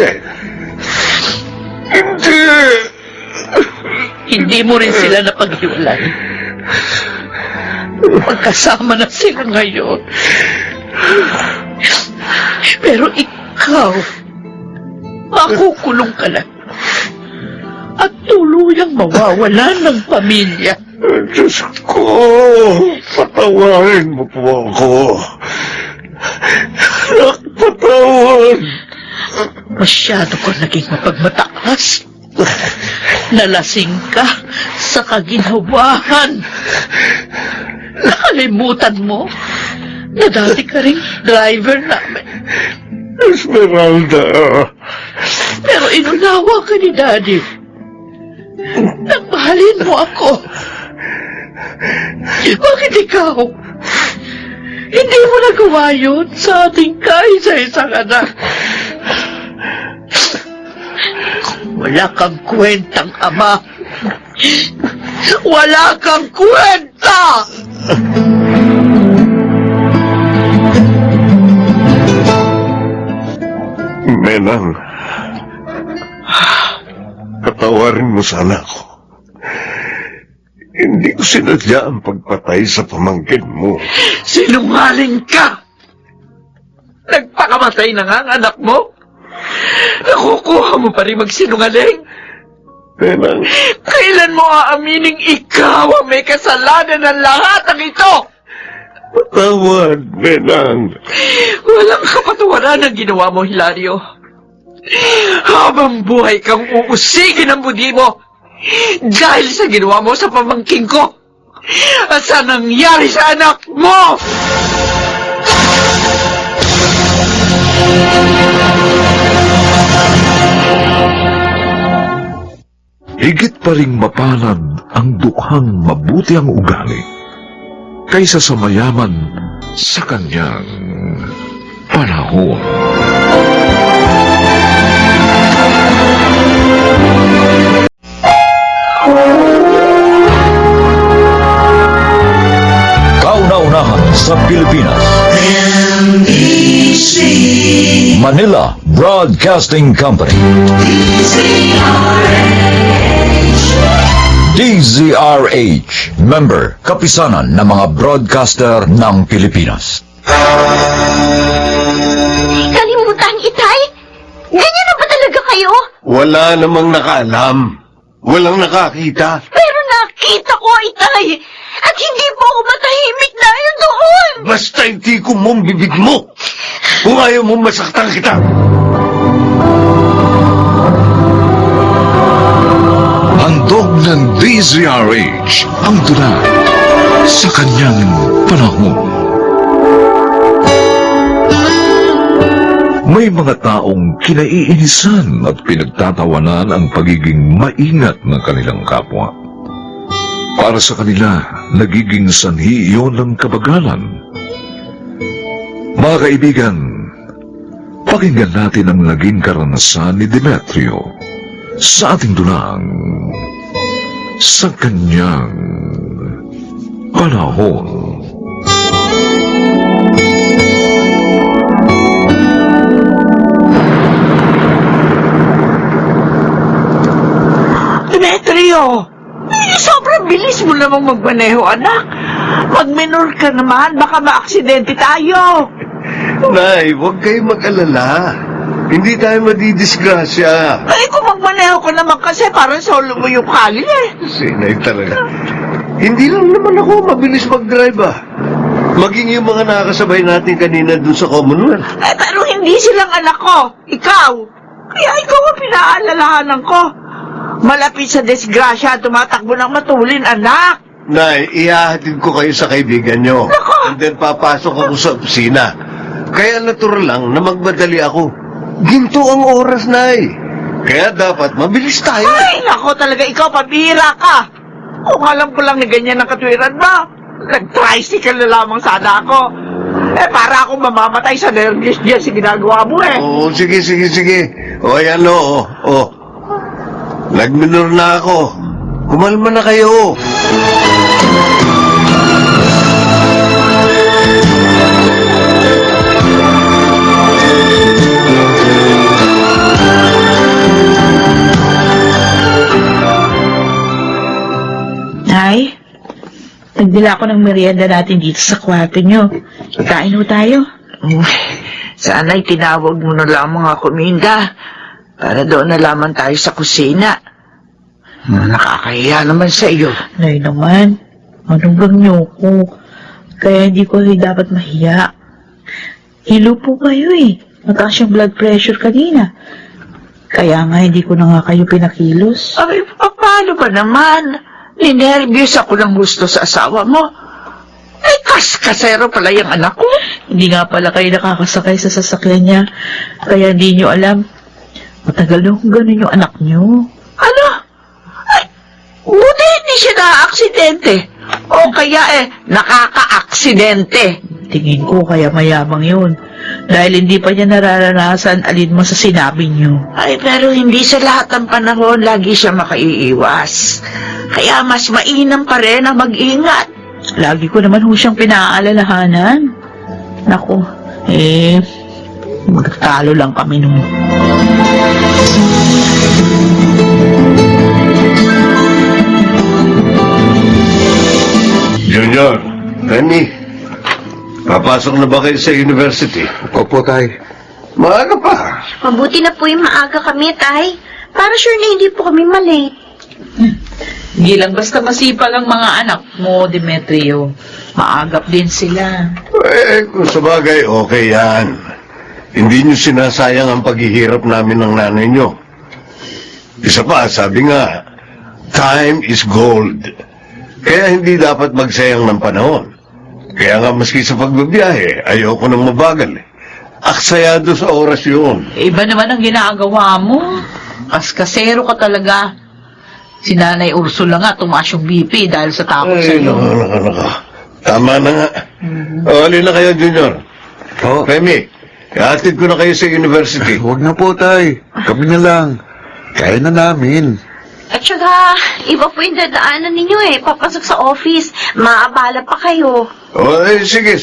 Hindi. Hindi mo rin sila napaghiwalay. Magkasama na sila ngayon. Pero ikaw, makukulong ka na. At tuluyang mawawala ng pamilya. Diyos ko, patawarin mo po ako. Patawad. Masyado ko naging mapagmataas. Nalasing ka sa kaginawahan. Nakalimutan mo na dati ka ring driver namin. Esmeralda. Pero inunawa ka ni Daddy. Nagmahalin mo ako. Bakit ikaw? Hindi mo nagawa yun sa ating kaisa-isang anak. Wala kang kwentang ama. Wala kang kwenta! Menang, patawarin mo sana ako. Hindi ko sinadya ang pagpatay sa pamangkin mo. Sinungaling ka! Nagpakamatay na nga ang anak mo? Nakukuha mo pa rin magsinungaling? Menang, Kailan mo aamining ikaw ang may kasalanan ng lahat ng ito? patawad, Menang. Walang kapatawaran ang ginawa mo, Hilario. Habang buhay kang uusigin ang budi mo dahil sa ginawa mo sa pamangking ko at sa nangyari sa anak mo! Higit pa ring mapalad ang dukhang mabuti ang ugali kaysa sa mayaman sa kanyang panahon. Kauna-unahan sa Pilipinas. Manila Broadcasting Company. DZRH, member, kapisanan ng mga broadcaster ng Pilipinas. Kalimutan, Itay? Ganyan na ba talaga kayo? Wala namang nakaalam. Walang nakakita. Pero nakita ko, Itay. At hindi po ako matahimik dahil doon. Basta hindi ko mong bibig mo. Kung ayaw mo masaktan kita. Handog ng DZRH ang tula sa kanyang panahon. May mga taong kinaiinisan at pinagtatawanan ang pagiging maingat ng kanilang kapwa. Para sa kanila, nagiging sanhi iyon ng kabagalan. Mga kaibigan, pakinggan natin ang naging karanasan ni Demetrio sa ating dulang sa kanyang panahon. Demetrio! Sobrang bilis mo namang magmaneho, anak. Mag-minor ka naman, baka maaksidente tayo. Nay, huwag kayo mag-alala. Hindi tayo madidisgrasya. Ay, kung magmaneho ka naman kasi parang solo mo yung kali eh. Sinay talaga. Hindi lang naman ako mabilis mag-drive ah. Maging yung mga nakakasabay natin kanina dun sa Commonwealth. Eh, pero hindi silang anak ko. Ikaw. Kaya ikaw ang pinaalalahanan ko. Malapit sa disgrasya, tumatakbo ng matulin, anak. Nay, ihahatid ko kayo sa kaibigan nyo. And then papasok ako sa opisina. Kaya natural lang na magmadali ako. Ginto ang oras, Nay. Kaya dapat mabilis tayo. Ay, nako talaga, ikaw pabihira ka. Kung alam ko lang na ganyan ang katwiran mo, nag-tricycle na lamang sana ako. Eh, para akong mamamatay sa nervous diyan sa ginagawa mo eh. Oo, sige. O, ayan o. Nagminor na ako. Kumalma na kayo. Nay, nagdala ko ng merienda natin dito sa kwarto nyo. Kain ho tayo. Sana'y tinawag mo na lamang ako, Minda. Para doon na lamang tayo sa kusina. Nakakahiya naman sa iyo. Nay naman, manugang niyo ko. Kaya hindi ko rin dapat mahiya. Hilo po kayo eh. Mataas yung blood pressure kanina. Kaya nga hindi ko na nga kayo pinakilos. Ay, paano ba naman? Ninervyos ako ng gusto sa asawa mo. Ay, kasero pala yung anak ko. Hindi nga pala kayo nakakasakay sa sasakyan niya. Kaya hindi nyo alam. Matagal na kung ganun yung anak nyo. Ano? Ay, buti hindi siya na-aksidente. O kaya nakaka-aksidente. Tingin ko kaya mayabang yun. Dahil hindi pa niya nararanasan alin mo sa sinabi nyo. Ay, pero hindi sa lahat ng panahon lagi siya makaiiwas. Kaya mas mainam pa rin ang mag-ingat. Lagi ko naman ho siyang pinaalalahanan. Naku, magtalo lang kami nung... Junior, Penny, papasok na ba kayo sa university? Opo, tay. Maaga pa. Mabuti na po yung maaga kami, Tay. Para sure na hindi po kami malate. Hindi lang basta masipag ang mga anak mo, Demetrio. Maagap din sila. Kung sabagay, okay yan. Hindi nyo sinasayang ang paghihirap namin ng nanay nyo. Isa pa, sabi nga, time is gold. Kaya hindi dapat magsayang ng panahon. Kaya nga maski sa pagbabiyahe, ayoko nang mabagal. Aksayado sa oras yun. Iba naman ang ginagawa mo. Kaskasero ka talaga. Si Nanay Ursula nga, tumaas yung BP dahil sa takot Ay, sa'yo. nako. Tama na nga. O, alin na kayo, Junior. Oh, Remy, ihatid ko na kayo sa university. huwag na po, tay. Kami na lang. Kaya na namin. At saka, iba po yung dadaanan ninyo papasok sa office. Maabala pa kayo. O, sige.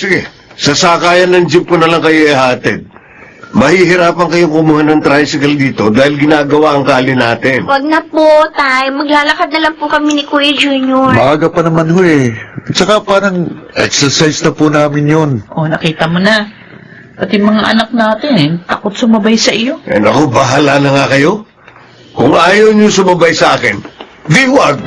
Sasakayan ng jeep ko na lang kayo ihatid. Mahihirapan kayong kumuha ng tricycle dito dahil ginagawa ang kali natin. Wag na po, Tay. Maglalakad na lang po kami ni Kuya Junior. Maaga pa naman ho eh. At saka parang exercise na po namin yun. O, nakita mo na. Pati mga anak natin, takot sumabay sa iyo. Eh naku, bahala na nga kayo. Kung ayaw niyo sumabay sa akin, di wag.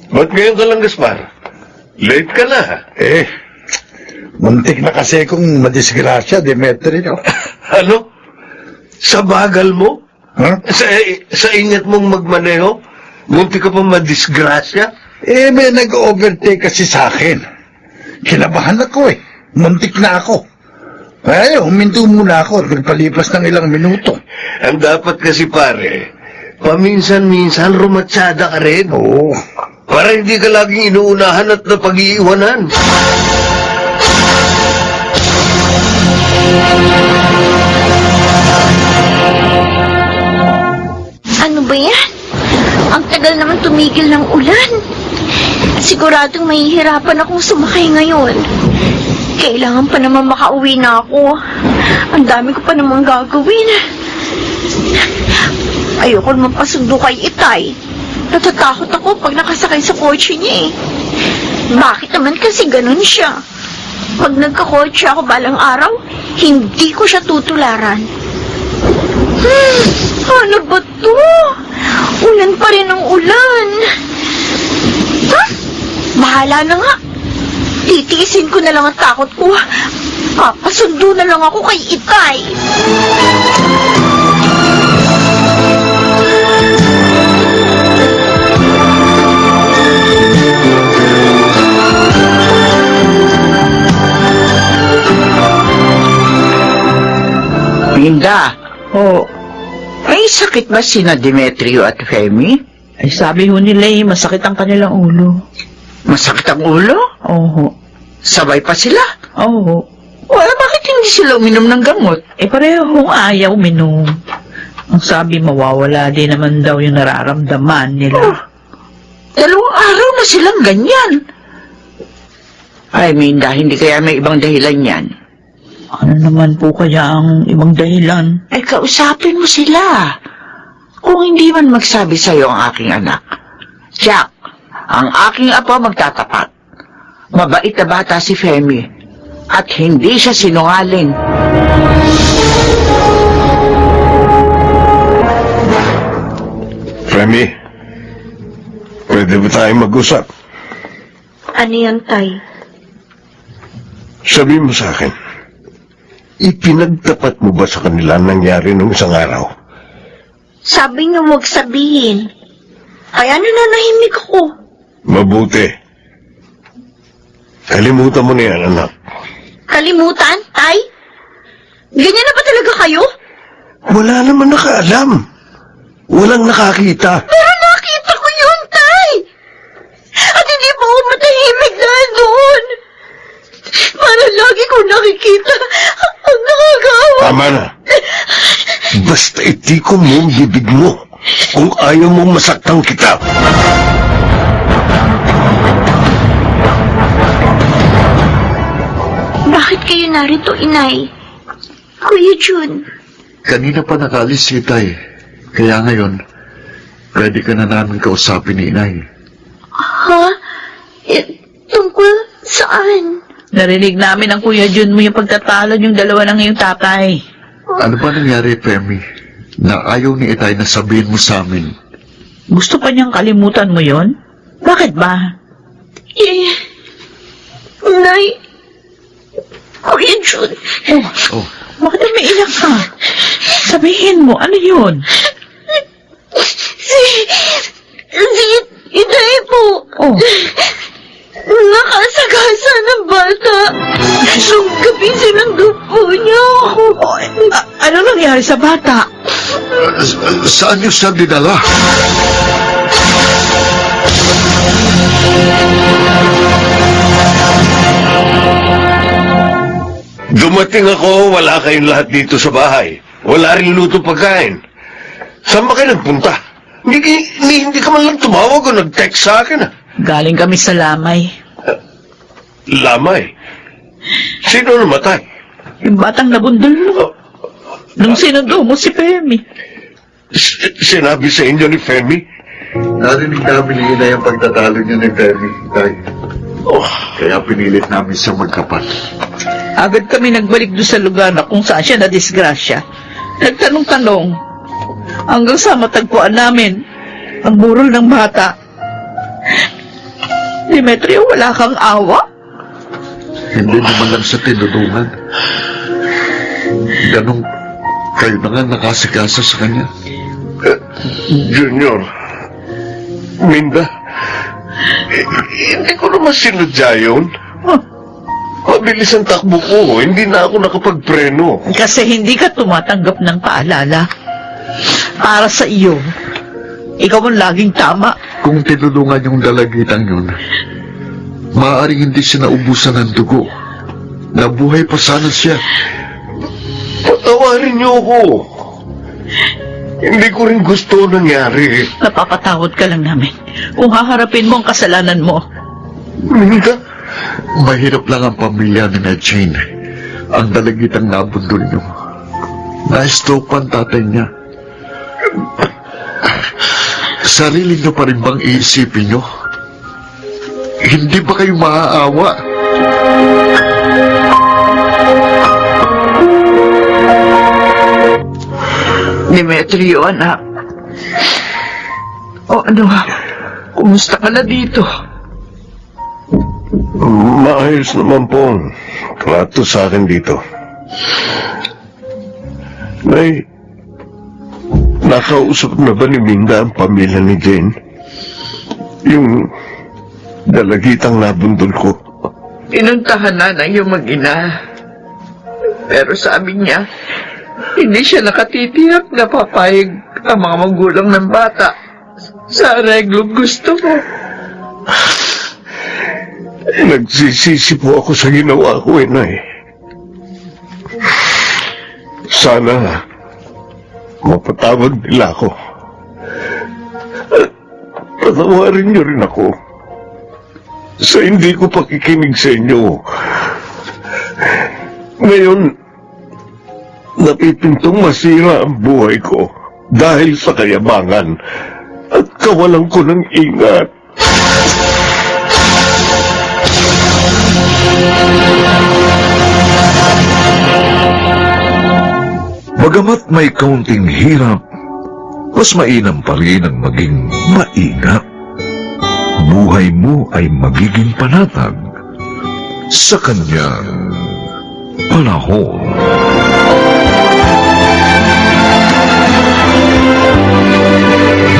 Ba't ngayon ka lang, Gaspar? Late ka na. Muntik na kasi kung madisgrasya, Demetrio. Ano? Sa bagal mo? Huh? Sa ingat mong magmaneho? Muntik ka pa madisgrasya? May nag-overtake kasi sa akin. Kinabahan ako Muntik na ako. Ay, huminto muna ako at nagpalipas ng ilang minuto. Ang dapat kasi pare, paminsan-minsan rumatsada ka rin. Oo. Para hindi ka laging inuunahan at napag-iiwanan. Ano ba yan? Ang tagal naman tumigil ng ulan. Siguradong mahihirapan akong sumakay ngayon. Kailangan pa naman makauwi na ako. Ang dami ko pa naman gagawin. Ayoko naman pasundo kay Itay. Natatakot ako pag nakasakay sa kotse niya Bakit naman kasi ganun siya? Pag nagkakotse ako balang araw, hindi ko siya tutularan. Ano ba to? Ulan pa rin ang ulan. Bahala na nga. Titiisin ko na lang ang takot ko. Papasundo na lang ako kay Itay. Linda, may sakit ba sina Demetrio at Femi? Ay, sabi ho nila masakit ang kanilang ulo. Masakit ang ulo? Oo. Sabay pa sila? Oo. Wala, bakit hindi sila uminom ng gamot? Pareho hong ayaw minom. Ang sabi, mawawala din naman daw yung nararamdaman nila. 2 araw na silang ganyan. Ay, Minda, hindi kaya may ibang dahilan yan? Ano naman po kaya ang ibang dahilan? Ay, kausapin mo sila. Kung hindi man magsabi sa'yo ang aking anak, Jack, ang aking apo magtatapat. Mabait na bata si Femi. At hindi siya sinungaling. Femi, pwede ba tayong mag-usap? Ano yan, Tay? Sabi mo sa akin, ipinagtapat mo ba sa kanila ang nangyari nung isang araw? Sabi niyo huwag sabihin. Kaya nananahimik ako. Mabuti. Kalimutan mo na yan, anak. Kalimutan, Tay? Ganyan na ba talaga kayo? Wala naman nakaalam. Walang nakakita. Pero nakita ko yun, Tay! At hindi pa ako matahimik dahil doon. Para lagi ko nakikita ang nakagawa. Tama na. Basta itikom mo ang bibig mo kung ayaw mong masaktan kita. Bakit kayo narito, Inay? Kuya Jun, Kanina pa nakalis si Tay. Kaya ngayon, pwede ka na namin kausapin ni Inay. ha? Tungkol saan? Narinig namin ang Kuya Jun mo yung pagtatalo yung dalawa ng iyong tatay. Ano ba nangyari, Femi? Na ayaw ni Itay na sabihin mo sa amin. Gusto pa niyang kalimutan mo yon? Bakit ba? Nay, Kuya Jun, Oh, Bakit umiiyak ka? Sabihin mo, ano yun? si Inay po, Oh, nakasagasa ng bata. Nung gabi sinundo niya ako. ano nangyari sa bata? saan niyo siya dinala? Dumating ako, wala kayong lahat dito sa bahay. Wala rin luto pagkain. Saan ba kayo nagpunta? Hindi ka man lang tumawag o nag-text sa akin, ah. Galing kami sa lamay. Lamay. Sino namatay? Yung batang nabundol mo. Nung sinundo mo si Femi. Sinabi sa inyo ni Femi? Narinig namin ni Inay ang pagtatalo niya ni Femi, Tay. Oh, Kaya pinilit namin siya magkapat. Agad kami nagbalik doon sa lugar na kung saan siya nadisgrasya. Nagtanong-tanong. Hanggang sa matagpuan namin ang burol ng bata. Demetrio, wala kang awa? Hindi naman lang sa tinulungan. Ganong kayo na nga nakasikasa sa kanya. Junior. Minda. Hindi ko naman sinadya yun. Huh, Mabilis ang takbo ko. Hindi na ako nakapagpreno. kasi hindi ka tumatanggap ng paalala. Para sa iyo, ikaw ang laging tama. Kung tinulungan yung dalagitang yun, maaaring hindi siya naubusan ng dugo. Nabuhay pa sana siya. Patawarin niyo ako. Hindi ko rin gusto nangyari. Napapatawad ka lang namin kung haharapin mo ang kasalanan mo. Minda, Mahirap lang ang pamilya ni na Jane. Ang dalagitang nabundol niyo. Na-stroke pa ang tatay niya. Sarili niyo pa rin bang iisipin niyo? Hindi ba kayo maaawa? Demetrio, anak. O ano, kumusta ka na dito? maayos naman po ang trato sa akin dito. Nay, nakausap na ba ni Minda ang pamilya ni Jane? Yung dalagitang nabundol ko. Pinuntahan na ng iyong mag-ina. Pero sabi niya, hindi siya nakatitiyak na papayag ang mga magulang ng bata sa areglong gusto mo. Nagsisisi po ako sa ginawa ko, Nay. Sana mapatawad nila ako. At patawarin niyo rin ako sa hindi ko pakikinig sa inyo. Ngayon, napipintong masira ang buhay ko dahil sa kayabangan at kawalan ko ng ingat. Bagamat may kaunting hirap, mas mainam pa rin ang maging maingat. Buhay mo ay magiging panatag sa kanyang panahon.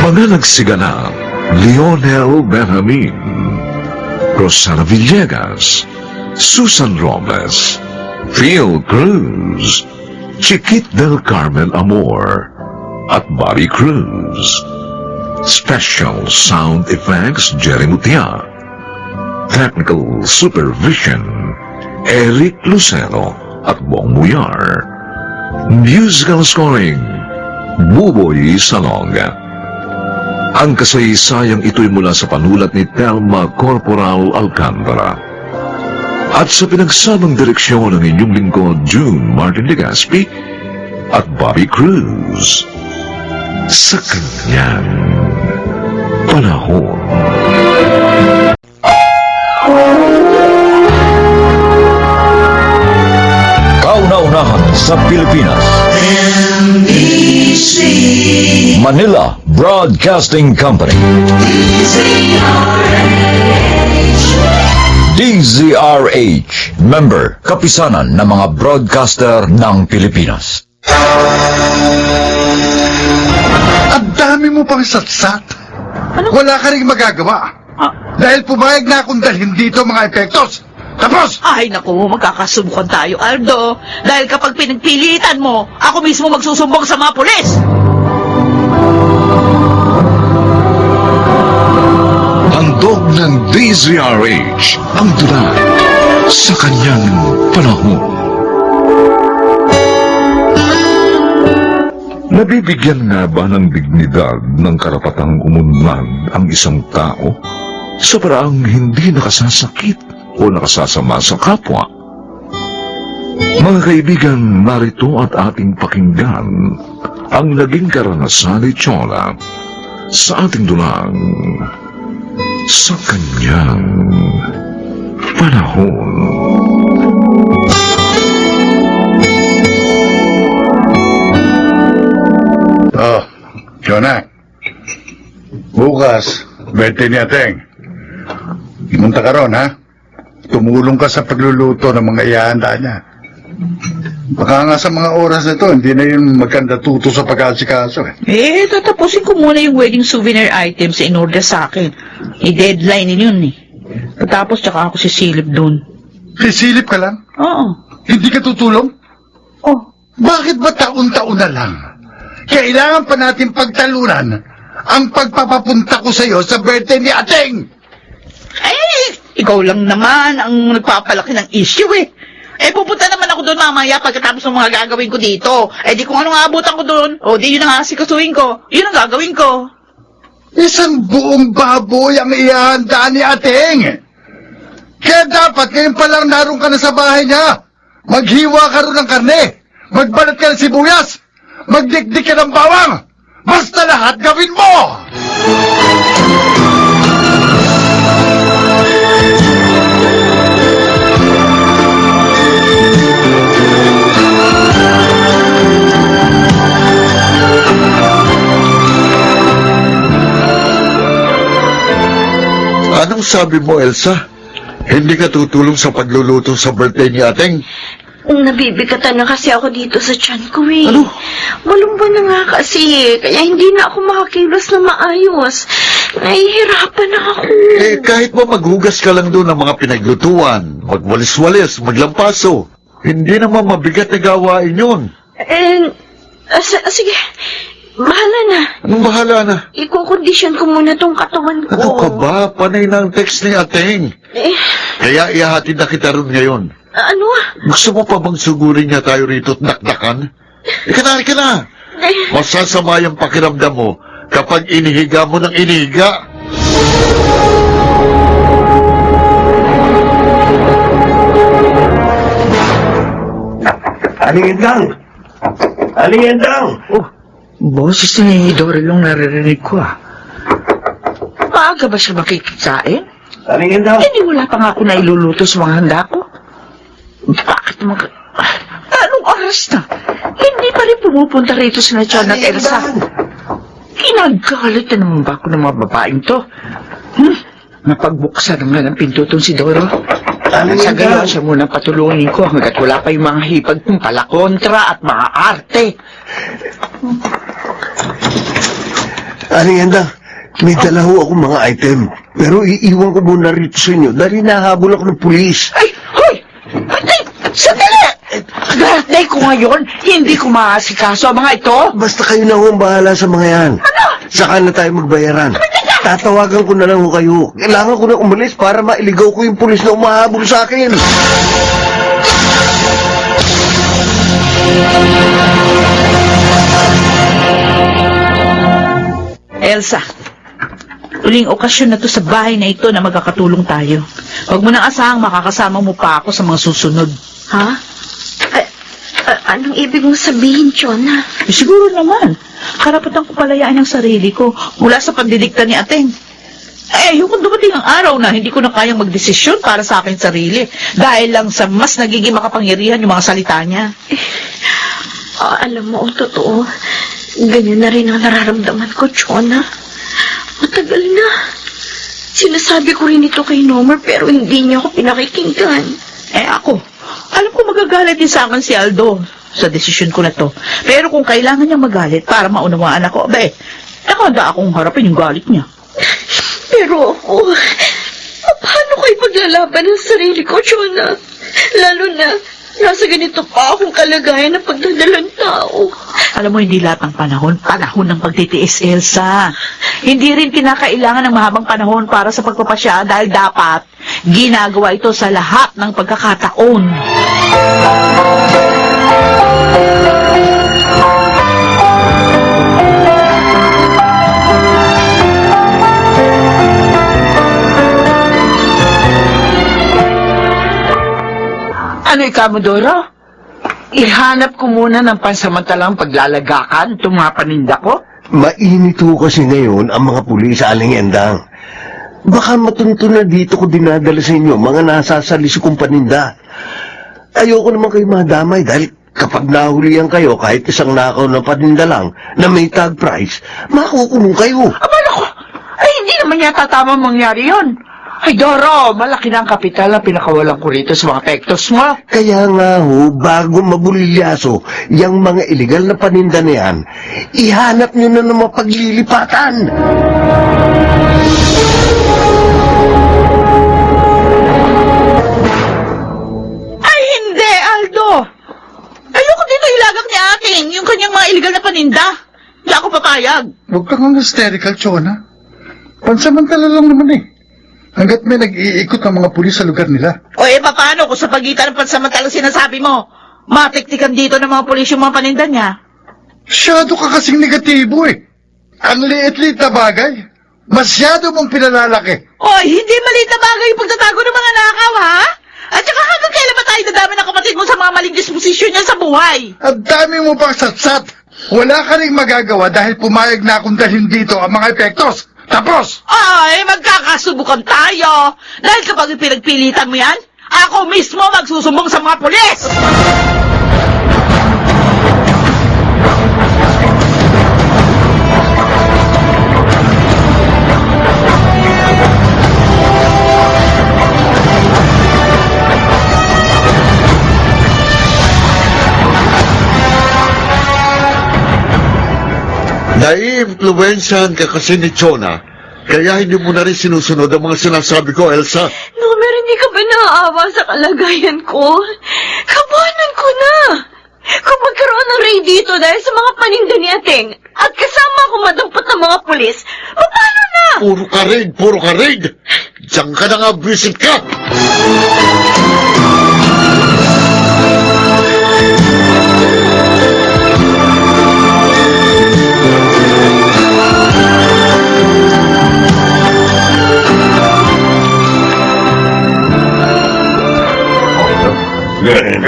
Mga nagsigana, Lionel Benjamin, Rosana Villegas, Susan Robles, Phil Cruz, Chiquit del Carmen Amor, at Bobby Cruz. Special Sound Effects, Jerry Mutia. Technical Supervision, Eric Lucero at Bong Muyar. Musical Scoring, Buboy Salonga. Ang kasaysayang ito'y mula sa panulat ni Telma Corporal Alcantara. At sa pinagsamang direksyon ng inyong lingkod, June Martin Legaspi at Bobby Cruz. Sa kanyang panahon. Kauna-unahan sa Pilipinas. Manila Broadcasting Company. DZRH, member, kapisanan ng mga broadcaster ng Pilipinas. Ang dami mo pang satsat. Wala ka rin magagawa. Dahil pumayag na akong dalhin dito mga epektos. Tapos! Ay, naku, magkakasubukan tayo, Aldo. Dahil kapag pinagpilitan mo, ako mismo magsusumbong sa mga pulis. Handog ng DZRH ang dula sa kanyang panahon. Nabibigyan nga ba ng dignidad ng karapatang umunlad ang isang tao sa paraang hindi nakasasakit o nakasasama sa kapwa? Mga kaibigan, narito at ating pakinggan ang naging karanasan ni Chola sa ating dulang sa kanyang panahon. Oh, Jonah. Bukas, birthday ni Ateng. Munta ka ron, ha? Tumulong ka sa pagluluto ng mga ihanda niya. Baka nga sa mga oras na ito, hindi na yun maganda tuto sa pag-asikaso. Tatapusin ko muna yung wedding souvenir items in order sa akin. I-deadline yun eh. Tapos tsaka ako sisilip dun. Sisilip ka lang? Oo. Hindi ka tutulong? Oh. Bakit ba taon-taon na lang? Kailangan pa natin pagtalunan ang pagpapapunta ko sa iyo sa birthday ni Ateng! Ikaw lang naman ang nagpapalaki ng issue eh. Pupunta naman ako doon mamaya pagkatapos ng mga gagawin ko dito. Di kung anong aabutan ko doon, di yun ang asikasuhin ko. Yun ang gagawin ko. Isang buong baboy ang ihanda ni Ateng! Kaya dapat ngayon pa lang naroon ka na sa bahay niya. Maghiwa ka rin ng karne. Magbalat ka ng sibuyas. Magdikdik ka ng bawang. Basta lahat gawin mo! Anong sabi mo, Elsa? Hindi ka tutulong sa pagluluto sa birthday ni Ateng? Nabibigatan na kasi ako dito sa tiyan ko eh. Ano? Malumba na nga kasi kaya hindi na ako makakilos na maayos. Nahihirapan na ako. Kahit ba maghugas ka lang doon ng mga pinaglutuan, magwalis-walis, maglampaso, hindi naman mabigat na gawain yun. Sige, bahala na. Anong bahala na? Ikukondisyon ko muna tong katawan ko. Ano ka ba? Panay na ang text ni Ateng. Kaya ihahatid na kita ron ngayon. Ano? Gusto mo pa bang sugurin niya tayo rito at dakdakan? Ika na! Masasama yung pakiramdam mo kapag inihiga mo ng inihiga. Alingandang! Alingandang! Boses ni Dory yung naririnig ko Maaga ba siya makikikain? Alingandang! Hindi wala pa nga ako na iluluto sa mga handa ko. Bakit anong oras na? Hindi pa rin pumupunta rito si Nachon at Elsa. Kinagalit na naman ba ako ng mga babaeng to? Napagbuksan nga ng pinto tong si Doro. Sa galaw siya muna patulungin ko hanggat wala pa yung mga hipag kong palakontra at mga arte. Aling Enda, may dala ho akong mga item. Pero iiwan ko muna rito sa inyo dahil nahabol ako ng pulis. Ay, hoy! Ay, sandali! Birthday ko ngayon, hindi ko maasikaso ang mga ito. Basta kayo na ho ang bahala sa mga yan. Ano? Saka na tayo magbayaran. Tatawagan ko na lang ho kayo. Kailangan ko na umalis para mailigaw ko yung pulis na umahabol sa akin. Elsa, uling okasyon na to sa bahay na ito na magkakatulong tayo. Huwag mo nang asahang makakasama mo pa ako sa mga susunod. Ha? Anong ibig mong sabihin, Chona? Siguro naman, karapatan ko palayaan ang sarili ko mula sa pandidikta ni Ateng. Yung dumating ang araw na hindi ko na kayang magdesisyon para sa akin sarili dahil lang sa mas nagiging makapangyarihan yung mga salita niya. Alam mo, totoo. Ganyan na rin ang nararamdaman ko, Chona. Matagal na. Sinasabi ko rin ito kay Nomer pero hindi niya ako pinakikinggan. Ako, alam ko magagalit din sa akin si Aldo sa desisyon ko na to. Pero kung kailangan niya magalit para maunawaan ako, handa akong harapin yung galit niya. Pero ako, paano ko ipaglalaban ang sarili ko, Chona? Lalo na, nasa ganito pa akong kalagayan ng pagdadalang tao. Alam mo, hindi lahat ng panahon ng pagtitiis, Elsa. Hindi rin kinakailangan ng mahabang panahon para sa pagpapasya dahil dapat ginagawa ito sa lahat ng pagkakataon. Ano ikaw mo, Doro? Ihanap ko muna ng pansamantalang paglalagakan itong mga paninda ko? Mainit ho kasi ngayon ang mga pulis, Aling Endang. Baka matunto na dito ko dinadala sa inyo mga nasasalisi kong paninda. Ayoko naman kayo madamay dahil kapag nahulihan kayo kahit isang nakaw na paninda lang na may tag price, makukulong kayo. Abala ko! Ay, hindi naman yata tama mangyari yun. Ay, Doro, malaki na ang kapital na pinakawalan ko rito sa mga pektos mo. Kaya nga ho, bago mabulilyaso, yung mga illegal na paninda na yan, ihanap nyo na ng mapaglilipatan. Ay, hindi, Aldo! Ayoko dito ilagak ni ating yung kanyang mga iligal na paninda. Hindi ako papayag. Huwag kang hysterical, Chona. Pansamantala lang naman eh. Hanggat may nag-iikot ng mga pulis sa lugar nila. O paano kung sa pagitan ng pansamantalang sinasabi mo, matiktikan dito ng mga pulis yung mga paninda niya? Masyado ka kasing negatibo eh. Ang liit-liit na bagay. Masyado mong pinalalaki. Oy, hindi maliit na bagay yung pagtatago ng mga nakaw, ha? At saka hanggang kailan ba tayo dadami ng kapatid mo sa mga maling disposisyon niya sa buhay? Ang dami mo pang satsat. Wala ka rin magagawa dahil pumayag na akong dalhin dito ang mga epektos. Tapos! Ay, magkakasubukan tayo. Dahil kapag pinagpilitan mo yan, ako mismo magsusumbong sa mga pulis! Nai-influensyahan ka kasi ni Chona, kaya hindi mo na rin sinusunod ang mga sinasabi ko, Elsa. Nomer, hindi ka ba naaawa sa kalagayan ko? Kabuhanan ko na. Kung magkaroon ng raid dito dahil sa mga paninda ni Ateng at kasama ako madampot ng mga pulis, paano na? Puro ka raid! Diyan ka na nga, visit ka!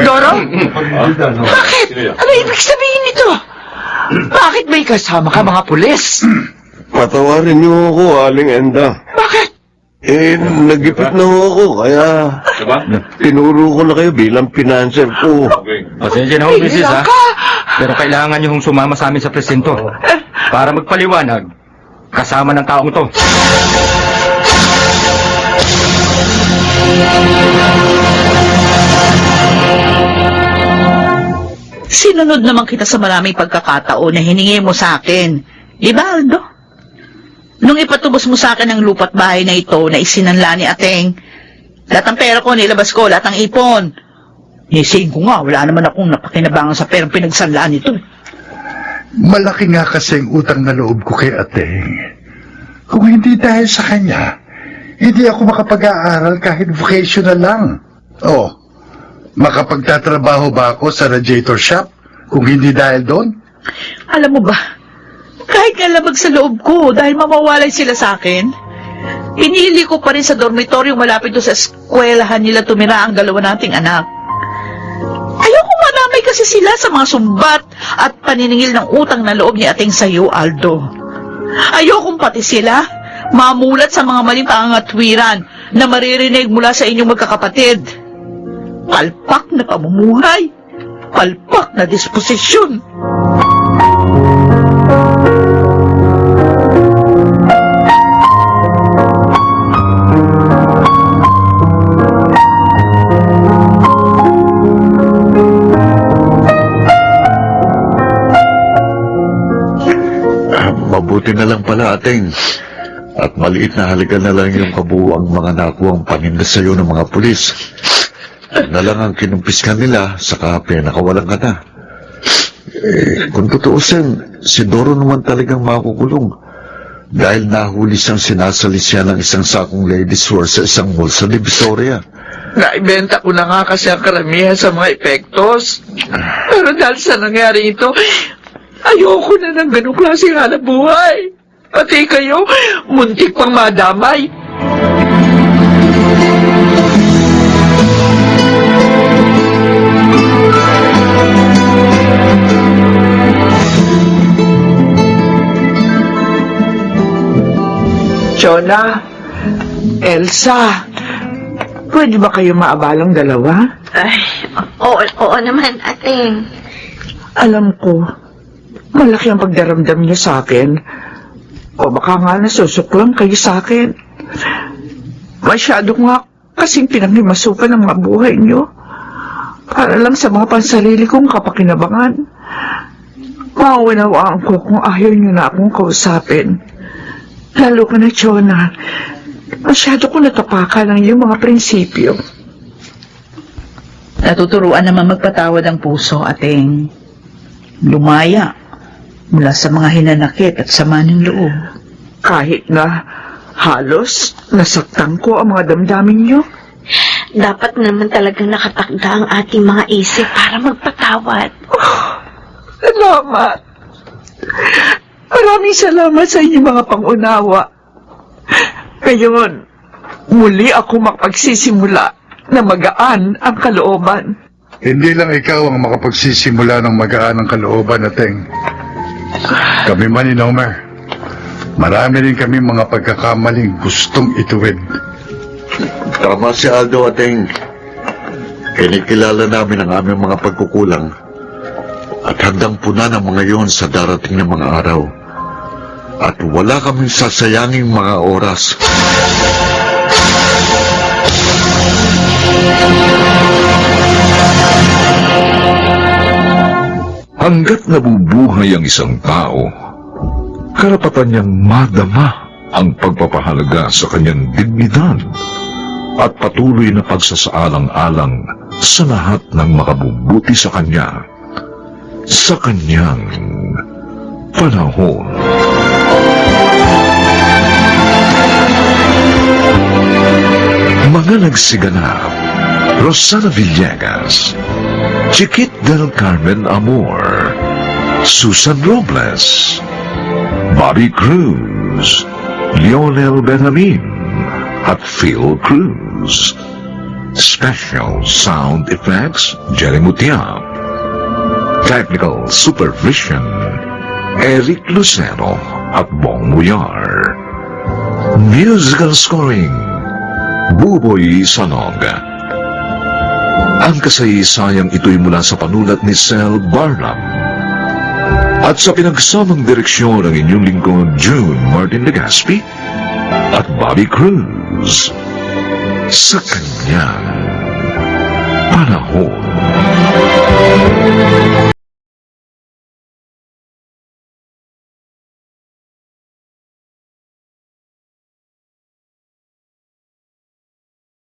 Doro? Bakit? Ano ibig sabihin nito? Bakit may kasama ka mga pulis? Patawarin niyo ako, Aling Enda. Bakit? Nagipit na ho ako, kaya tinuro ko na kayo bilang financer ko. Pasensya na ho, Mrs. ha? Pero kailangan niyo hong sumama sa amin sa presinto para magpaliwanag kasama ng taong to. Sinunod naman kita sa maraming pagkakataon na hiningi mo sa akin. Di ba, Aldo? Nung ipatubos mo sa akin ang lupa't bahay na ito na isinanla ni Ateng, lahat ng pera ko nilabas ko, lahat ng ipon. Nising ko nga, wala naman akong napakinabangan sa perang pinagsanlaan nito. Malaki nga kasi ang utang na loob ko kay Ateng. Kung hindi dahil sa kanya, hindi ako makapag-aaral kahit vocational lang. Oh, makapagtatrabaho ba ako sa radiator shop kung hindi dahil doon? Alam mo ba, kahit nalabag sa loob ko dahil mamawalay sila sa akin, pinili ko pa rin sa dormitoryong malapit doon sa eskwelahan nila tumira ang dalawa nating anak. Ayoko madamay kasi sila sa mga sumbat at paniningil ng utang na loob ni Ating sayo, Aldo. Ayokong pati sila mamulat sa mga maling pangangatwiran na maririnig mula sa inyong magkakapatid. Palpak na pamumuhay, palpak na disposisyon. Mabuti na lang pala, Ateng. At maliit na halaga na lang yung kabuuang mga nakuwang paninda sa'yo ng mga pulis. Na lang ang kinumpiskan nila, saka pinakawalan ka na. Kung tutuusin, si Doro naman talagang makukulong. Dahil nahuli siyang sinasalisya ng isang sakong ladies wear sa isang mall sa Divisoria. Naibenta ko na nga kasi ang karamihan sa mga epektos. Pero dahil sa nangyari ito, ayoko na ng ganong klaseng hanap buhay. Pati kayo, muntik pang madamay. Jonah, Elsa, pwede ba kayo maabalang dalawa? Ay, oo naman, Ateng. Alam ko, malaki ang pagdaramdam niyo sa akin. O baka nga nasusuklang kayo sa akin. Masyado nga kasing pinanghimasukan ang mga buhay niyo. Para lang sa mga pansarili kong kapakinabangan. Mauunawaan ko kung ayaw niyo na akong kausapin. Lalo ka na, Jonah. Masyado ko natapakan ang iyong mga prinsipyo. Natuturuan naman magpatawad ang puso, Ateng. Lumaya mula sa mga hinanakit at sama ng loob. Kahit na halos nasaktan ko ang mga damdamin niyo. Dapat naman talagang nakatakda ang ating mga isip para magpatawad. Salamat. Maraming salamat sa inyong mga pangunawa. Ngayon, muli ako makapagsisimula na magaan ang kalooban. Hindi lang ikaw ang makapagsisimula ng magaan ang kalooban, Ateng. Kami man ni Nomer. Marami rin kami mga pagkakamaling gustong ituwid. Tama si Aldo, Ateng. Kinikilala namin ang aming mga pagkukulang at handang puna ng mga yon sa darating na mga araw. At wala kaming sasayanging mga oras. Hanggat nabubuhay ang isang tao, karapatan niyang madama ang pagpapahalaga sa kanyang dignidad at patuloy na pagsasaalang-alang sa lahat ng makabubuti sa kanya sa kanyang panahon. Mga nagsiganap: Rosana Villegas, Chiquit del Carmen Amor, Susan Robles, Bobby Cruz, Lionel Benjamin, at Phil Cruz. Special sound effects, Jerry Mutiap. Technical supervision, Eric Lucero at Bong Muyar. Musical scoring, Buboy Sanog. Ang kasaysayang ito'y mula sa panulat ni Sel Barnum at sa pinagsamang direksyon ng inyong lingkod June Martin Legaspi at Bobby Cruz sa kanyang panahon.